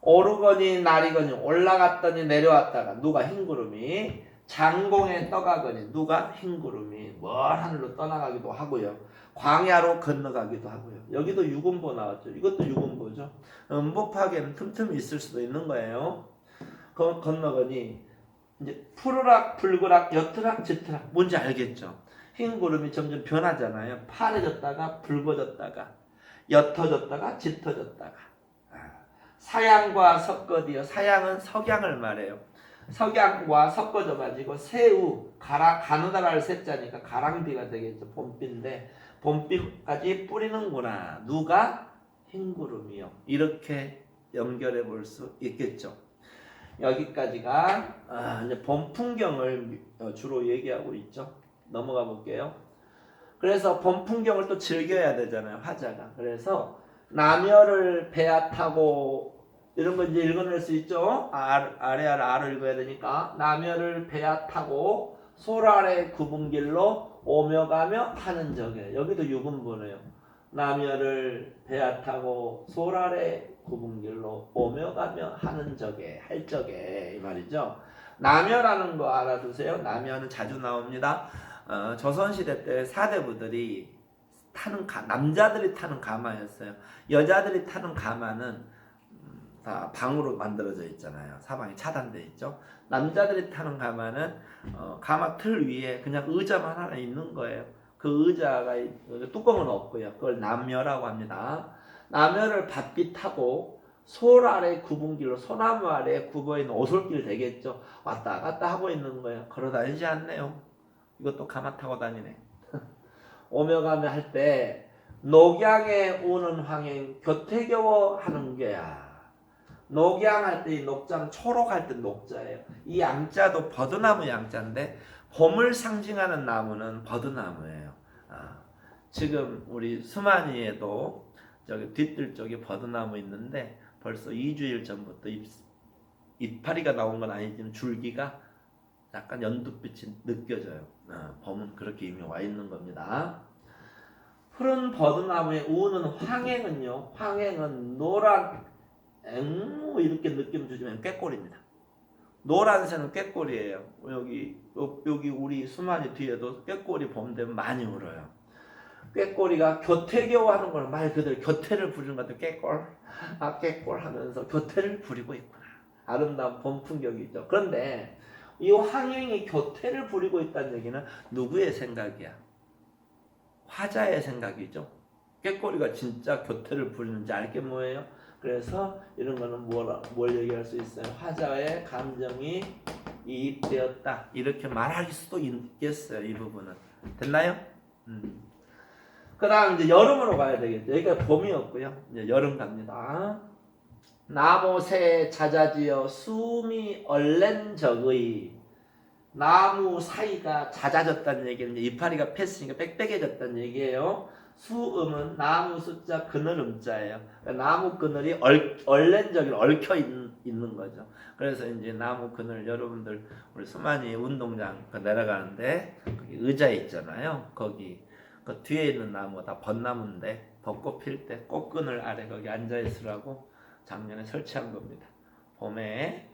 오르거니 나리거니 올라갔더니 내려왔다가 누가 흰구름이 장공에 떠가거니 누가 흰구름이 먼 하늘로 떠나가기도 하고요. 광야로 건너가기도 하고요. 여기도 유군보 나왔죠. 이것도 유군보죠. 음복하기에는 틈틈이 있을 수도 있는 거예요. 건너거니 이제 푸르락 불그락 여트락 짙으락 뭔지 알겠죠? 흰 구름이 점점 변하잖아요. 파래졌다가 붉어졌다가 옅어졌다가 짙어졌다가 사양과 섞어디어 사양은 석양을 말해요. 석양과 섞어져 가지고 새우 가느다랄 새자니까 가랑비가 되겠죠. 봄비인데 봄비까지 뿌리는구나. 누가 흰구름이요. 이렇게 연결해 볼 수 있겠죠. 여기까지가 이제 봄 풍경을 주로 얘기하고 있죠. 넘어가 볼게요. 그래서 봄 풍경을 또 즐겨야 되잖아요. 화자가. 그래서 남열을 배야 타고 이런 거 이제 읽어낼 수 있죠. 아래 아를 읽어야 되니까 남열을 배야 타고 솔 아래 굽은 길로 오며 가며 하는 적에 여기도 유분보네요. 남열을 배야 타고 솔 아래 굽은 길로 오며 가며 하는 적에 할 적에 이 말이죠. 남열하는 거 알아두세요. 남열은 자주 나옵니다. 조선시대 때 사대부들이 타는 남자들이 타는 가마였어요. 여자들이 타는 가마는 다 방으로 만들어져 있잖아요. 사방이 차단돼 있죠. 남자들이 타는 가마는 가마 틀 위에 그냥 의자만 하나 있는 거예요. 그 의자가 뚜껑은 없고요. 그걸 남열이라고 합니다. 남열을 바삐 타고 솔 아래 굽은 길로 소나무 아래 굽어있는 오솔길 되겠죠. 왔다 갔다 하고 있는 거예요. 걸어 다니지 않네요. 이것도 가마 타고 다니네. 오며 가며 할 때 녹양에 오는 황행 교태겨워 하는 게야. 녹양할 때 이 녹자는 초록할 때 녹자예요. 이 양자도 버드나무 양자인데 봄을 상징하는 나무는 버드나무예요. 지금 우리 수만이에도 저기 뒤뜰 쪽에 버드나무 있는데 벌써 2주일 전부터 이파리가 나온 건 아니지만 줄기가 약간 연두빛이 느껴져요. 봄은 그렇게 이미 와 있는 겁니다. 푸른 버드나무에 우는 황행은요. 황행은 노란 앵무 이렇게 느낌 주시면 꾀꼬리입니다. 노란새는 꾀꼬리예요. 여기 우리 수만이 뒤에도 꾀꼬리 봄 되면 많이 울어요. 꾀꼬리가 교태교 하는 걸 말 그대로 교태를 부르는 것도 꾀꼴, 꾀꼴 하면서 교태를 부리고 있구나. 아름다운 봄 풍경이죠. 그런데 이 황행이 교태를 부리고 있다는 얘기는 누구의 생각이야? 화자의 생각이죠. 꾀꼬리가 진짜 교태를 부리는지 알게 뭐예요? 그래서 이런 거는 뭘 얘기할 수 있어요? 화자의 감정이 이입되었다. 이렇게 말할 수도 있겠어요. 이 부분은. 됐나요? 그 다음 이제 여름으로 가야 되겠죠. 여기가 봄이었고요. 이제 여름 갑니다. 나무새 잦아지어 숨이 얼랜 적의. 나무 사이가 잦아졌다는 얘기는 이파리가 폈으니까 빽빽해졌다는 얘기예요. 수음은 나무 숫자 그늘 음자예요. 그러니까 나무 그늘이 얼랜 적이 얽혀 있는 거죠. 그래서 이제 나무 그늘 여러분들 우리 수만이 운동장 내려가는데 거기 의자 있잖아요. 거기 그 뒤에 있는 나무가 다 벚나무인데 벚꽃 필 때 꽃그늘 아래 거기 앉아 있으라고 작년에 설치한 겁니다. 봄에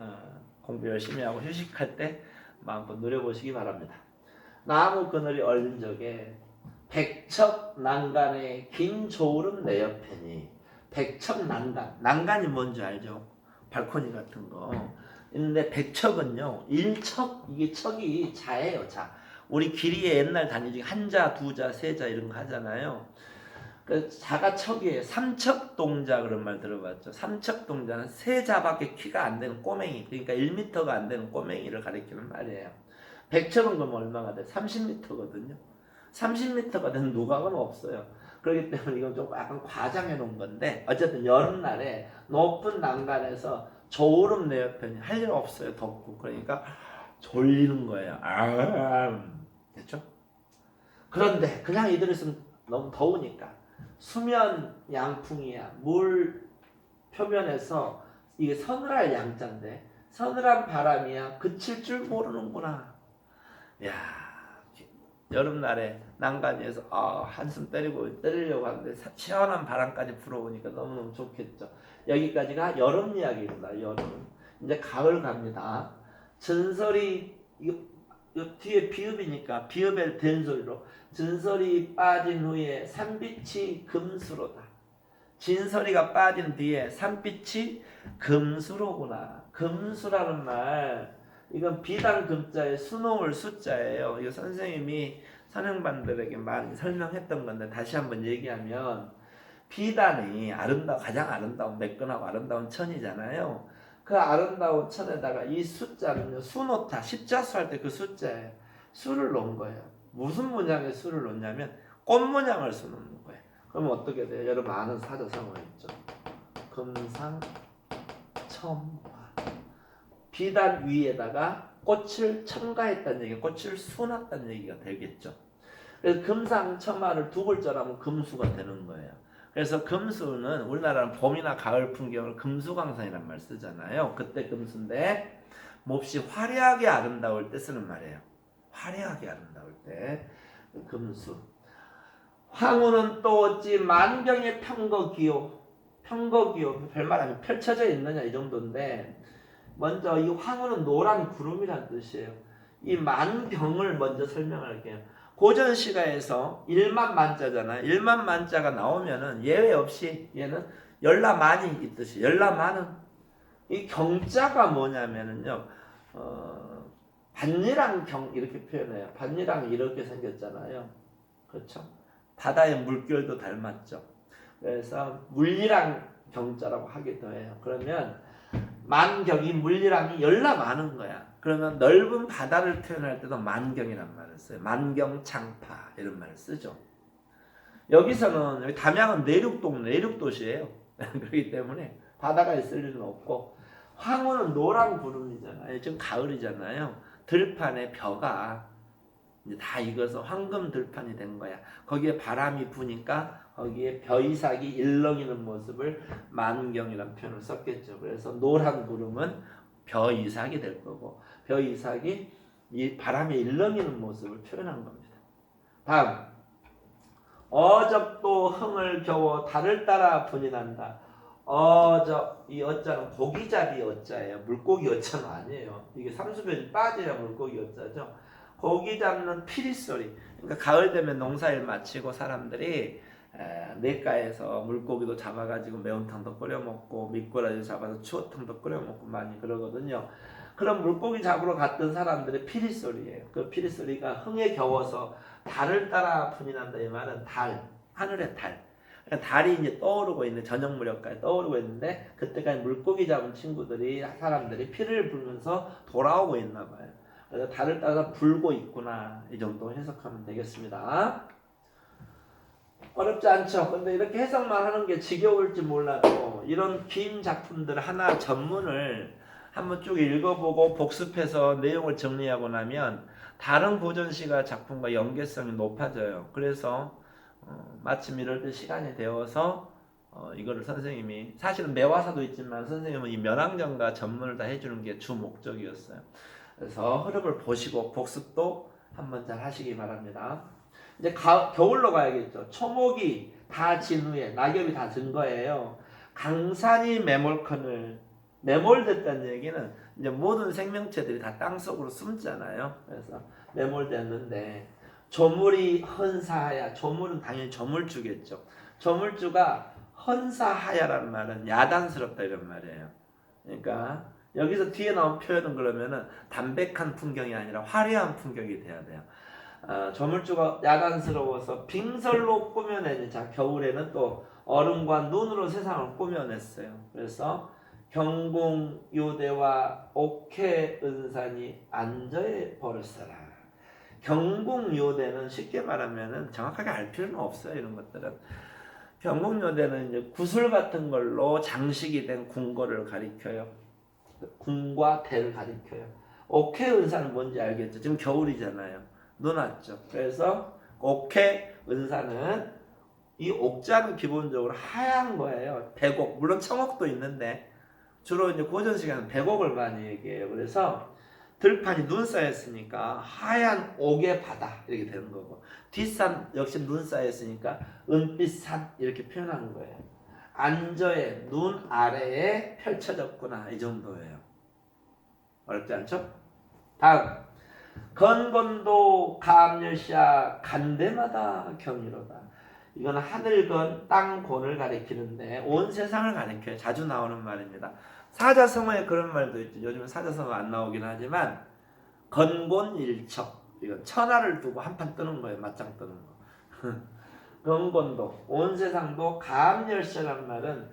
공부 열심히 하고 휴식할 때 마음껏 누려보시기 바랍니다. 나무 그늘이 얼린 적에 백척 난간에 긴 조울은 내 옆에니. 백척 난간. 난간이 뭔지 알죠? 발코니 같은 거. 근데 백척은요. 일척 이게 척이 자예요. 자. 우리 길이에 옛날 단위 중에 한자, 두자, 세자 이런 거 하잖아요. 그 자가 척이에요. 삼척동자 그런 말 들어봤죠? 삼척동자는 세자밖에 키가 안 되는 꼬맹이. 그러니까 1m가 안 되는 꼬맹이를 가리키는 말이에요. 백척은 그럼 얼마가 돼? 30m거든요. 30m가 되는 누각은 없어요. 그렇기 때문에 이건 좀 약간 과장해 놓은 건데 어쨌든 여름날에 높은 난간에서 저오름 내 옆에 할 일 없어요. 덥고. 그러니까 졸리는 거예요. 됐죠? 그런데 그냥 이대로 있으면 너무 더우니까 수면 양풍이야. 물 표면에서 이게 서늘할 양자인데 서늘한 바람이야. 그칠 줄 모르는구나. 야, 여름날에 난간 위에서 한숨 때리려고 하는데 시원한 바람까지 불어오니까 너무너무 좋겠죠. 여기까지가 여름 이야기입니다. 여름. 이제 가을 갑니다. 전설이 이거 뒤에 비읍이니까 비읍의 된소리로 진설이 빠진 후에 산빛이 금수로다. 진설이가 빠진 뒤에 산빛이 금수로구나. 금수라는 말 이건 비단 금자에 수놓을 숫자예요. 이거 선생님이 선행반들에게 많이 설명했던 건데 다시 한번 얘기하면 비단이 가장 아름다운 매끈하고 아름다운 천이잖아요. 그 아름다운 천에다가 이 숫자는요. 수놓다. 십자수 할 때 그 숫자에 수를 놓은 거예요. 무슨 문양에 수를 놓냐면 꽃 문양을 수 놓는 거예요. 그러면 어떻게 돼요? 여러분 아는 사자성어 있죠. 금상 첨화. 비단 위에다가 꽃을 첨가했다는 얘기가 꽃을 수놨다는 얘기가 되겠죠. 그래서 금상첨화를 두 글자로 하면 금수가 되는 거예요. 그래서 금수는 우리나라는 봄이나 가을 풍경을 금수강산이라는 말 쓰잖아요. 그때 금수인데 몹시 화려하게 아름다울 때 쓰는 말이에요. 화려하게 아름다울 때 금수. 황후는 또 어찌 만경의 평거기요. 평거기요. 별말 아니고 펼쳐져 있느냐 이 정도인데 먼저 이 황후는 노란 구름이란 뜻이에요. 이 만경을 먼저 설명할게요. 고전 시가에서 1만 만자잖아요. 1만 만자가 나오면은 예외 없이 얘는 열라만이 있듯이 열라만은 이 경자가 뭐냐면은요. 반리랑 경 이렇게 표현해요. 반리랑 이렇게 생겼잖아요. 그렇죠? 바다의 물결도 닮았죠. 그래서 물리랑 경자라고 하기도 해요. 그러면 만경이 물리랑이 열나 많은 거야. 그러면 넓은 바다를 표현할 때도 만경이란 말을 써요. 만경창파 이런 말을 쓰죠. 여기서는 여기 담양은 내륙도시예요. 그렇기 때문에 바다가 있을 일은 없고 황후는 노란 구름이잖아요. 지금 가을이잖아요. 들판에 벼가 이제 다 익어서 황금 들판이 된 거야. 거기에 바람이 부니까 거기에 벼이삭이 일렁이는 모습을 만경이라는 표현을 썼겠죠. 그래서 노란 구름은 벼이삭이 될 거고 벼이삭이 이 바람에 일렁이는 모습을 표현한 겁니다. 다음 어접도 흥을 겨워 달을 따라 분이 난다. 이 어자는 고기잡이 어자예요. 물고기 어자는 아니에요. 이게 삼수변이 빠져야 물고기 어자죠. 고기 잡는 피리소리. 그러니까 가을 되면 농사일 마치고 사람들이 냇가에서 물고기도 잡아가지고 매운탕도 끓여 먹고 미꾸라지 잡아서 추어탕도 끓여 먹고 많이 그러거든요. 그런 물고기 잡으러 갔던 사람들의 피리소리예요. 그 피리소리가 흥에 겨워서 달을 따라 분이 난다. 이 말은 달, 하늘의 달. 달이 이제 떠오르고 있는 저녁 무렵까지 떠오르고 있는데 그때까지 물고기 잡은 친구들이 사람들이 피를 불면서 돌아오고 있나 봐요. 그래서 달을 따라 불고 있구나 이 정도 해석하면 되겠습니다. 어렵지 않죠. 근데 이렇게 해석만 하는 게 지겨울지 몰라도 이런 긴 작품들 하나 전문을 한번 쭉 읽어보고 복습해서 내용을 정리하고 나면 다른 고전시가 작품과 연계성이 높아져요. 그래서 마침 이럴 때 시간이 되어서 이거를 선생님이 사실은 매화사도 있지만 선생님은 이 면왕정과 전문을 다 해주는 게 주 목적이었어요. 그래서 흐름을 보시고 복습도 한번 잘 하시기 바랍니다. 이제 겨울로 가야겠죠. 초목이 다 진 후에 낙엽이 다 든 거예요. 강산이 매몰됐다는 얘기는 이제 모든 생명체들이 다 땅속으로 숨잖아요. 그래서 매몰됐는데 조물이 헌사하야. 조물은 당연히 조물주겠죠. 조물주가 헌사하야라는 말은 야단스럽다 이런 말이에요. 그러니까 여기서 뒤에 나온 표현은 그러면은 담백한 풍경이 아니라 화려한 풍경이 돼야 돼요. 조물주가 야단스러워서 빙설로 꾸며내는 자 겨울에는 또 얼음과 눈으로 세상을 꾸며냈어요. 그래서 경궁요대와 옥회은산이 안저에 버렸어라. 경궁요대는 쉽게 말하면은 정확하게 알 필요는 없어요. 이런 것들은 경궁요대는 이제 구슬 같은 걸로 장식이 된 궁궐을 가리켜요. 궁과 대를 가리켜요. 옥회은산은 뭔지 알겠죠? 지금 겨울이잖아요. 눈 왔죠. 그래서 옥회은산은 이 옥자는 기본적으로 하얀 거예요. 백옥, 물론 청옥도 있는데 주로 이제 고전 시간은 백옥을 많이 얘기해요. 그래서 들판이 눈 쌓였으니까 하얀 옥의 바다 이렇게 되는 거고 뒷산 역시 눈 쌓였으니까 은빛산 이렇게 표현하는 거예요. 안저에 눈 아래에 펼쳐졌구나 이 정도예요. 어렵지 않죠? 다음 건곤도 가압열시야 간대마다 경이로다. 이거는 하늘건 땅곤을 가리키는데 온 세상을 가리켜요. 자주 나오는 말입니다. 사자성어에 그런 말도 있죠. 요즘은 사자성어 안 나오긴 하지만 건곤일척 이건 천하를 두고 한판 뜨는 거예요. 맞짱 뜨는 거. 건곤도 온 세상도 가압열시라는 말은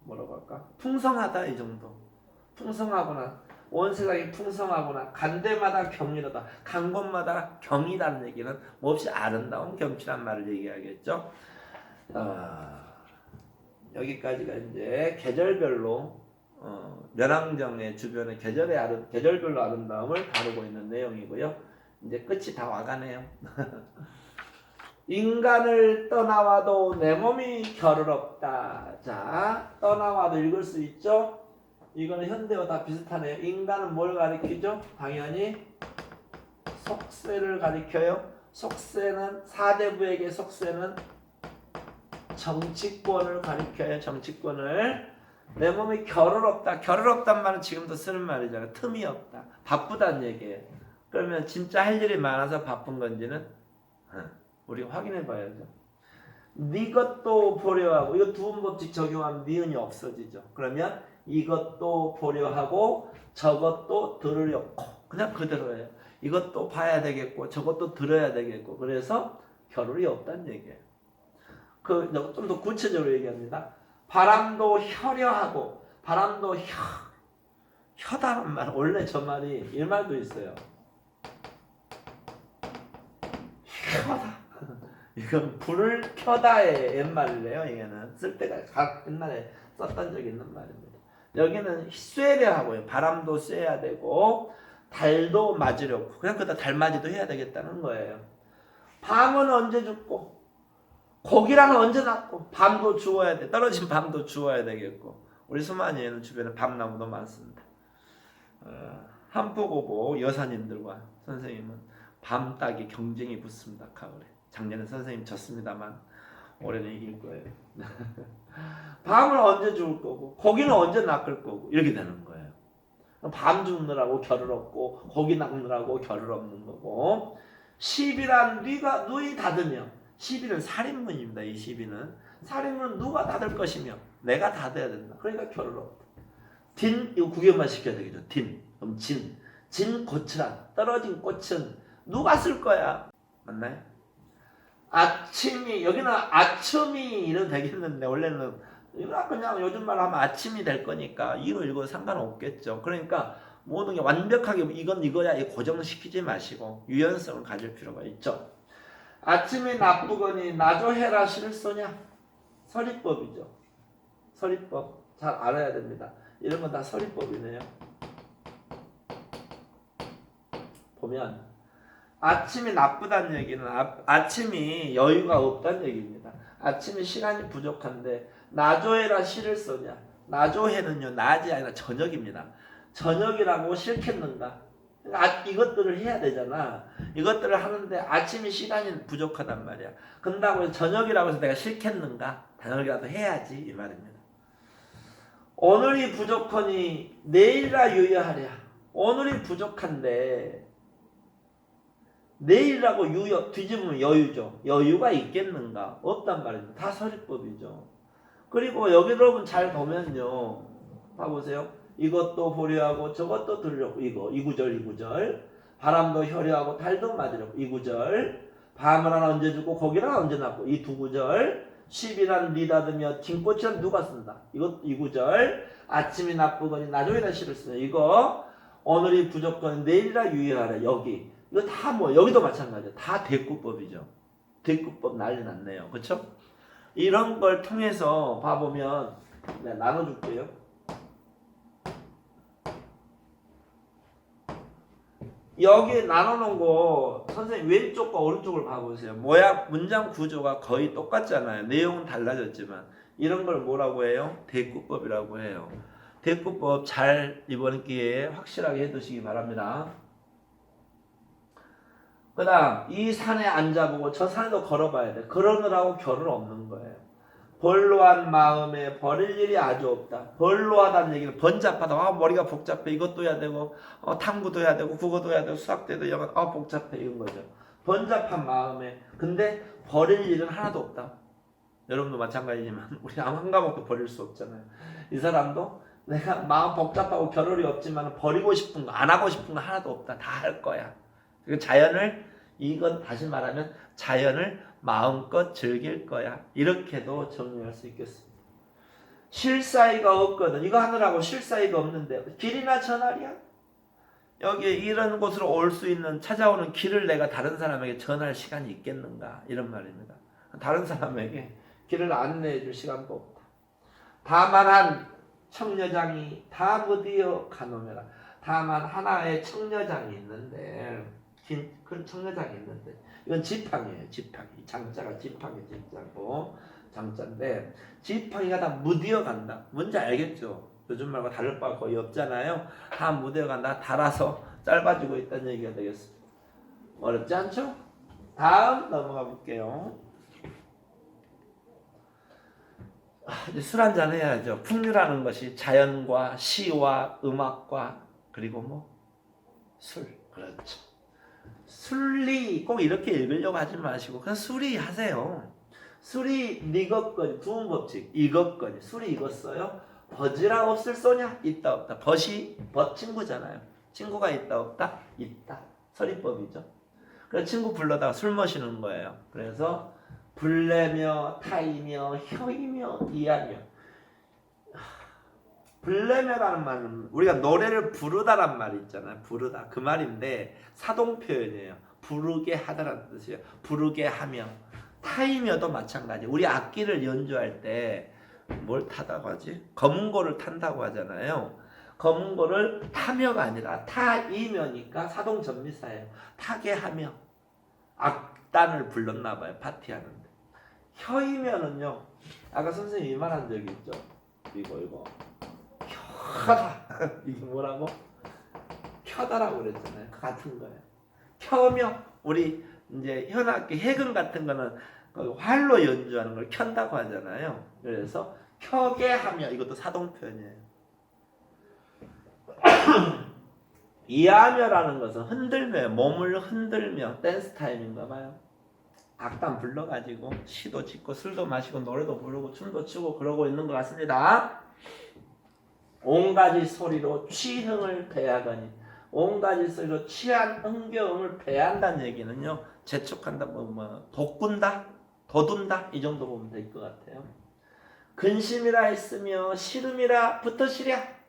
뭐라고 할까? 풍성하다 이 정도. 풍성하거나 온 세상이 풍성하거나 간대마다 경이로다. 간 곳마다 경이라는 얘기는 몹시 아름다운 경치란 말을 얘기하겠죠. 여기까지가 이제 계절별로 면왕정의 주변의 계절별로 아름다움을 다루고 있는 내용이고요. 이제 끝이 다 와가네요. 인간을 떠나와도 내 몸이 결을 없다. 자, 떠나와도 읽을 수 있죠? 이거는 현대와 다 비슷하네요. 인간은 뭘 가리키죠? 당연히 속세를 가리켜요. 속세는 사대부에게 속세는 정치권을 가리켜요. 정치권을. 내 몸이 결을 없다. 결을 없단 말은 지금도 쓰는 말이잖아요. 틈이 없다. 바쁘다는 얘기예요. 그러면 진짜 할 일이 많아서 바쁜 건지는 우리가 확인해 봐야죠. 이것도 보려하고 이거 두음법칙 적용하면 니은이 없어지죠. 그러면 이것도 보려하고 저것도 들으려고 그냥 그대로예요. 이것도 봐야 되겠고 저것도 들어야 되겠고 그래서 겨를이 없다는 얘기예요. 좀 더 구체적으로 얘기합니다. 바람도 혀려하고 바람도 혀다는 말 원래 저 말이 이 말도 있어요. 혀다. 이건 불을 켜다의 옛말이래요. 이게는 쓸 때가 옛날에 썼던 적이 있는 말입니다. 여기는 쐬려 하고요. 바람도 쐬야 되고 달도 맞으려고 그냥 그다 달맞이도 해야 되겠다는 거예요. 밤은 언제 죽고 고기랑은 언제 낳고 밤도 주워야 돼. 떨어진 밤도 주워야 되겠고 우리 수만이에는 주변에 밤나무도 많습니다. 한포고보 여사님들과 선생님은 밤 따기 경쟁이 붙습니다. 가을에. 작년에 선생님 졌습니다만 올해는 이길 거예요. 밤을 언제 죽을 거고 고기는 언제 낚을 거고 이렇게 되는 거예요. 밤 죽느라고 결을 얻고 고기 낚느라고 결을 얻는 거고 시비란 누이 닫으며 시비는 살인문입니다. 이 시비는 살인문은 누가 닫을 것이며 내가 닫아야 된다. 그러니까 결을 얻다. 딘 이거 구경만 시켜야 되겠죠. 딘 그럼 진 고치란 떨어진 꽃은 누가 쓸 거야? 맞나요? 아침이 여기는 아침이 이런 되겠는데 원래는 이거 그냥 요즘 말로 하면 아침이 될 거니까 이거 읽어도 상관없겠죠. 그러니까 모든 게 완벽하게 이건 이거야 이 고정시키지 마시고 유연성을 가질 필요가 있죠. 아침이 나쁘거니 나조해라 실소냐? 서리법이죠. 서리법 잘 알아야 됩니다. 이런 건 다 서리법이네요. 보면 아침이 나쁘다는 얘기는 아침이 여유가 없다는 얘기입니다. 아침이 시간이 부족한데 나조해라 시를 써냐? 나조해는요 낮이 아니라 저녁입니다. 저녁이라고 싫겠는가? 이것들을 해야 되잖아. 이것들을 하는데 아침이 시간이 부족하단 말이야. 그런다고 해서 저녁이라고 해서 내가 싫겠는가? 저녁이라도 해야지 이 말입니다. 오늘이 부족하니 내일이라 유여하랴. 오늘이 부족한데 내일이라고 뒤집으면 여유죠. 여유가 있겠는가? 없단 말입니다. 다 서리법이죠. 그리고 여기 여러분 잘 보면요. 봐보세요. 이것도 보려하고 저것도 들으려고 이 구절 바람도 혀려하고 달도 맞으려고 이 구절 밤을 하나 언제 주고 고기를 하나 언제 낳고 이 두 구절 시비란 니 닫으며 진꽃이란 누가 쓴다 이 구절 아침이 나쁘거니 나조이라 시를 쓰냐 이거 오늘이 부족거니 내일이라 유의하라 여기 이거 다 뭐 여기도 마찬가지야 다 대꾸법이죠. 대꾸법 난리 났네요. 그렇죠? 이런 걸 통해서 봐보면 내가 나눠줄게요. 여기 나눠놓은 거 선생님 왼쪽과 오른쪽을 봐보세요. 문장 구조가 거의 똑같잖아요. 내용은 달라졌지만 이런 걸 뭐라고 해요? 대꾸법이라고 해요. 대꾸법 잘 이번 기회에 확실하게 해두시기 바랍니다. 그 다음 이 산에 앉아보고 저 산에도 걸어봐야 돼. 그러느라고 결을 없는 거예요. 번로한 마음에 버릴 일이 아주 없다. 번로하다는 얘기는 번잡하다. 머리가 복잡해. 이것도 해야 되고 탐구도 해야 되고 국어도 해야 되고 수학도 영어 복잡해 이런 거죠. 번잡한 마음에 근데 버릴 일은 하나도 없다. 여러분도 마찬가지지만 우리 한 과목도 버릴 수 없잖아요. 이 사람도 내가 마음 복잡하고 겨를이 없지만 버리고 싶은 거 안 하고 싶은 거 하나도 없다. 다 할 거야. 자연을 이건 다시 말하면 자연을 마음껏 즐길 거야. 이렇게도 정리할 수 있겠습니다. 쉴 사이가 없거든. 이거 하느라고 쉴 사이가 없는데 길이나 전할이야? 여기 이런 곳으로 올 수 있는 찾아오는 길을 내가 다른 사람에게 전할 시간이 있겠는가? 이런 말입니다. 다른 사람에게 길을 안내해 줄 시간도 없다. 다만 한 청려장이 다 무디어 가노매라. 다만 하나의 청려장이 있는데 큰 청려장이 있는데 이건 지팡이에요. 지팡이. 장자가 지팡이 진짜고 장자인데 지팡이가 다 무디어 간다. 뭔지 알겠죠? 요즘 말과 다를 바가 거의 없잖아요. 다 무디어 간다. 달아서 짧아지고 있다는 얘기가 되겠습니다. 어렵지 않죠? 다음 넘어가 볼게요. 이제 술 한잔 해야죠. 풍류라는 것이 자연과 시와 음악과 그리고 술. 그렇죠. 술리 꼭 이렇게 읽으려고 하지 마시고 그냥 술이 하세요. 술이 니것거니 부은 법칙 이것거니 술이 익었어요. 버지라 없을 소냐? 있다 없다. 벗 친구잖아요. 친구가 있다 없다? 있다. 서리법이죠. 그래서 친구 불러다가 술 마시는 거예요. 그래서 불내며 타이며 혀이며 이하며 불내며라는 말은 우리가 노래를 부르다란 말이 있잖아요. 부르다 그 말인데 사동 표현이에요. 부르게 하다라는 뜻이에요. 부르게 하며 타이며도 마찬가지. 우리 악기를 연주할 때 뭘 타다고 하지? 검은고를 탄다고 하잖아요. 검은고를 타며가 아니라 타이며니까 사동 전미사예요. 타게 하며 악단을 불렀나 봐요. 파티하는데. 혀이며는요. 아까 선생님이 말한 적이 있죠. 이거 켜다. 이게 뭐라고? 켜다라고 그랬잖아요. 같은 거예요. 켜며 우리 이제 현악기 해금 같은 거는 활로 연주하는 걸 켠다고 하잖아요. 그래서 켜게 하며 이것도 사동표현이에요. 이하며라는 것은 흔들며 몸을 흔들며 댄스 타임인가 봐요. 악단 불러가지고 시도 짓고 술도 마시고 노래도 부르고 춤도 추고 그러고 있는 것 같습니다. 온가지 소리로 취흥을 배하거니 온가지 소리로 취한 흥겨움을 배한다는 얘기는요. 재촉한다, 돋군다, 돋운다 이 정도 보면 될 것 같아요. 근심이라 했으며 시름이라 붙으시랴.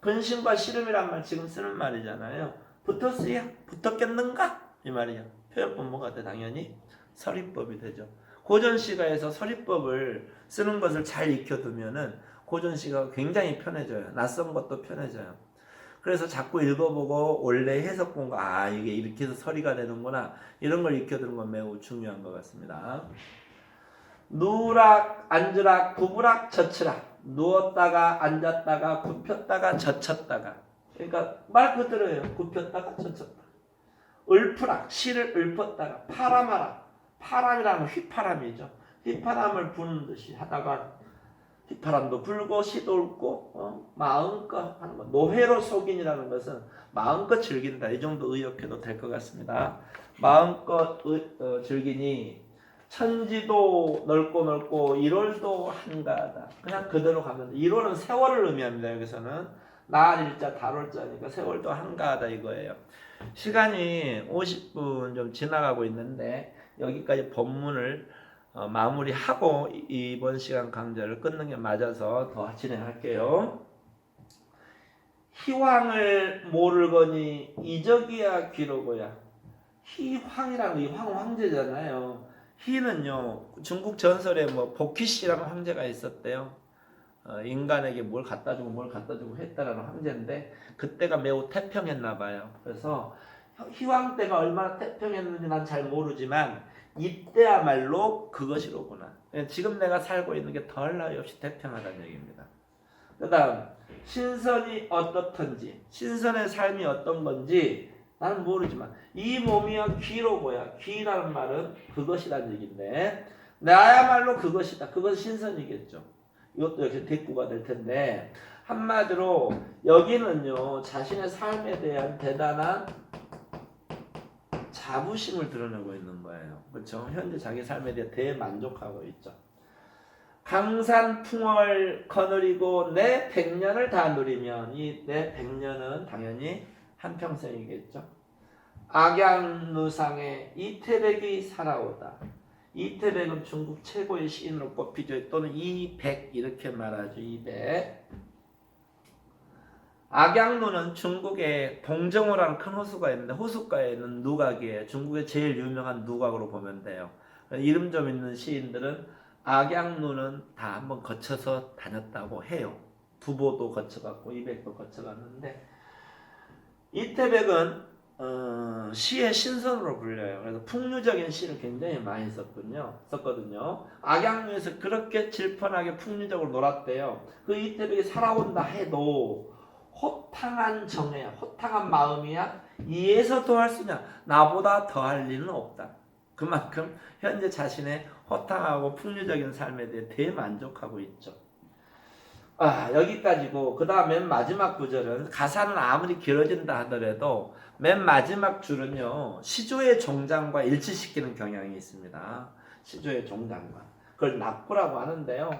근심과 시름이란 말 지금 쓰는 말이잖아요. 붙었으랴? 붙었겠는가? 이 말이야. 표현법 뭐가 돼? 당연히 서리법이 되죠. 고전시가에서 서리법을 쓰는 것을 잘 익혀두면은 고전시가가 굉장히 편해져요. 낯선 것도 편해져요. 그래서 자꾸 읽어보고 원래 해석 본거 이게 이렇게 해서 서리가 되는구나 이런 걸 익혀두는 건 매우 중요한 것 같습니다. 누우락 앉으락 구부락 젖히락 누웠다가 앉았다가 굽혔다가 젖혔다가 그러니까 말 그대로예요. 굽혔다가 젖혔다. 읊으락 시를 읊었다가 파람하락 파람이라는 휘파람이죠. 휘파람을 부는 듯이 하다가 휘파람도 불고 시도 읊고 마음껏 하는 것. 노회로 속인이라는 것은 마음껏 즐긴다. 이 정도 의역해도 될 것 같습니다. 마음껏 즐기니 천지도 넓고 일월도 한가하다. 그냥 그대로 가면 돼. 일월은 세월을 의미합니다. 여기서는 나일자 달월자니까 세월도 한가하다 이거예요. 시간이 50분 좀 지나가고 있는데 여기까지 본문을 마무리하고 이번 시간 강좌를 끊는 게 맞아서 더 진행할게요. 희황을 모르거니 이적이야 귀로고야. 희황이라는 이 황제잖아요. 희는요 중국 전설에 복희씨라는 황제가 있었대요. 인간에게 뭘 갖다 주고 했다라는 황제인데 그때가 매우 태평했나 봐요. 그래서 희왕 때가 얼마나 태평했는지 난 잘 모르지만 이때야말로 그것이로구나. 지금 내가 살고 있는 게 더할 나위 없이 태평하다는 얘기입니다. 그 다음 신선이 어떻던지 신선의 삶이 어떤 건지 나는 모르지만 이 몸이야 귀로고야. 귀라는 말은 그것이라는 얘기인데 나야말로 그것이다. 그것은 신선이겠죠. 이것도 역시 대꾸가 될 텐데 한마디로 여기는요 자신의 삶에 대한 대단한 자부심을 드러내고 있는 거예요. 그렇죠? 현재 자기 삶에 대해 대만족하고 있죠. 강산풍월 거느리고 내 100년을 다 누리면 이 내 100년은 당연히 한평생이겠죠. 악양누상에 이태백이 살아오다. 이태백은 중국 최고의 시인으로 꼽히죠. 또는 이백 이렇게 말하죠. 이백. 악양누는 중국에 동정호라는 큰 호수가 있는데 호숫가에 있는 누각이에요. 중국의 제일 유명한 누각으로 보면 돼요. 이름 좀 있는 시인들은 악양누는 다 한번 거쳐서 다녔다고 해요. 두보도 거쳐갔고 이백도 거쳐갔는데 이태백은 시의 신선으로 불려요. 그래서 풍류적인 시를 굉장히 많이 썼거든요. 악양루에서 그렇게 질펀하게 풍류적으로 놀았대요. 그 이태백이 살아온다 해도 호탕한 정해야, 호탕한 마음이야. 이에서 더할 수냐? 나보다 더할 리는 없다. 그만큼 현재 자신의 호탕하고 풍류적인 삶에 대해 대만족하고 있죠. 여기까지고 그 다음 맨 마지막 구절은 가사는 아무리 길어진다 하더라도 맨 마지막 줄은요 시조의 종장과 일치시키는 경향이 있습니다. 시조의 종장과 그걸 납구라고 하는데요.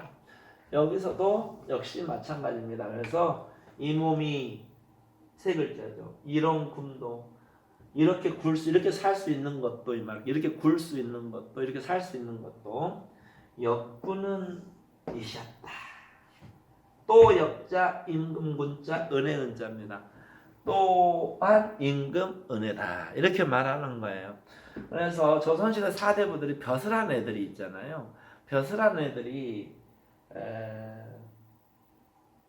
여기서도 역시 마찬가지입니다. 그래서 이 몸이 세 글자죠. 이런 굼도 이렇게 이렇게 살 수 있는 것도 이 말 이렇게 굴 수 있는 것도 이렇게 살 수 있는 것도 역구는 이셨다. 또 역자 임금군자 은혜은자입니다. 또한 임금 은혜다 이렇게 말하는 거예요. 그래서 조선시대 사대부들이 벼슬한 애들이 있잖아요. 벼슬한 애들이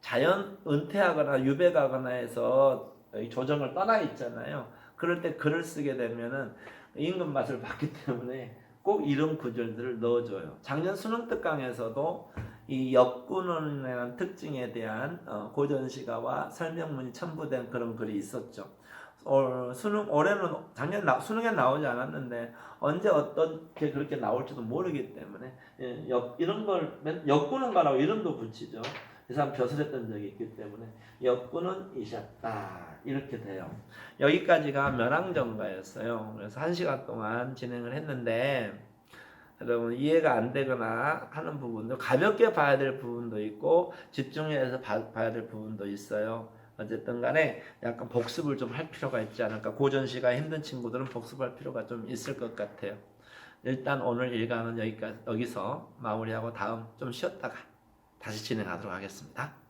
자연 은퇴하거나 유배가거나 해서 조정을 떠나 있잖아요. 그럴 때 글을 쓰게 되면은 임금 맛을 봤기 때문에 꼭 이런 구절들을 넣어줘요. 작년 수능특강에서도 이 역군원이라는 특징에 대한 고전시가와 설명문이 첨부된 그런 글이 있었죠. 수능 올해는 작년 수능에 나오지 않았는데 언제 어떻게 그렇게 나올지도 모르기 때문에 이런 걸 역군은가라고 이름도 붙이죠. 이 사람 벼슬했던 적이 있기 때문에 역군은 이셨다 이렇게 돼요. 여기까지가 면왕정가였어요. 그래서 1시간 동안 진행을 했는데 여러분 이해가 안 되거나 하는 부분도 가볍게 봐야 될 부분도 있고 집중해서 봐야 될 부분도 있어요. 어쨌든 간에 약간 복습을 좀 할 필요가 있지 않을까. 고전시가 힘든 친구들은 복습할 필요가 좀 있을 것 같아요. 일단 오늘 일과는 여기서 마무리하고 다음 좀 쉬었다가 다시 진행하도록 하겠습니다.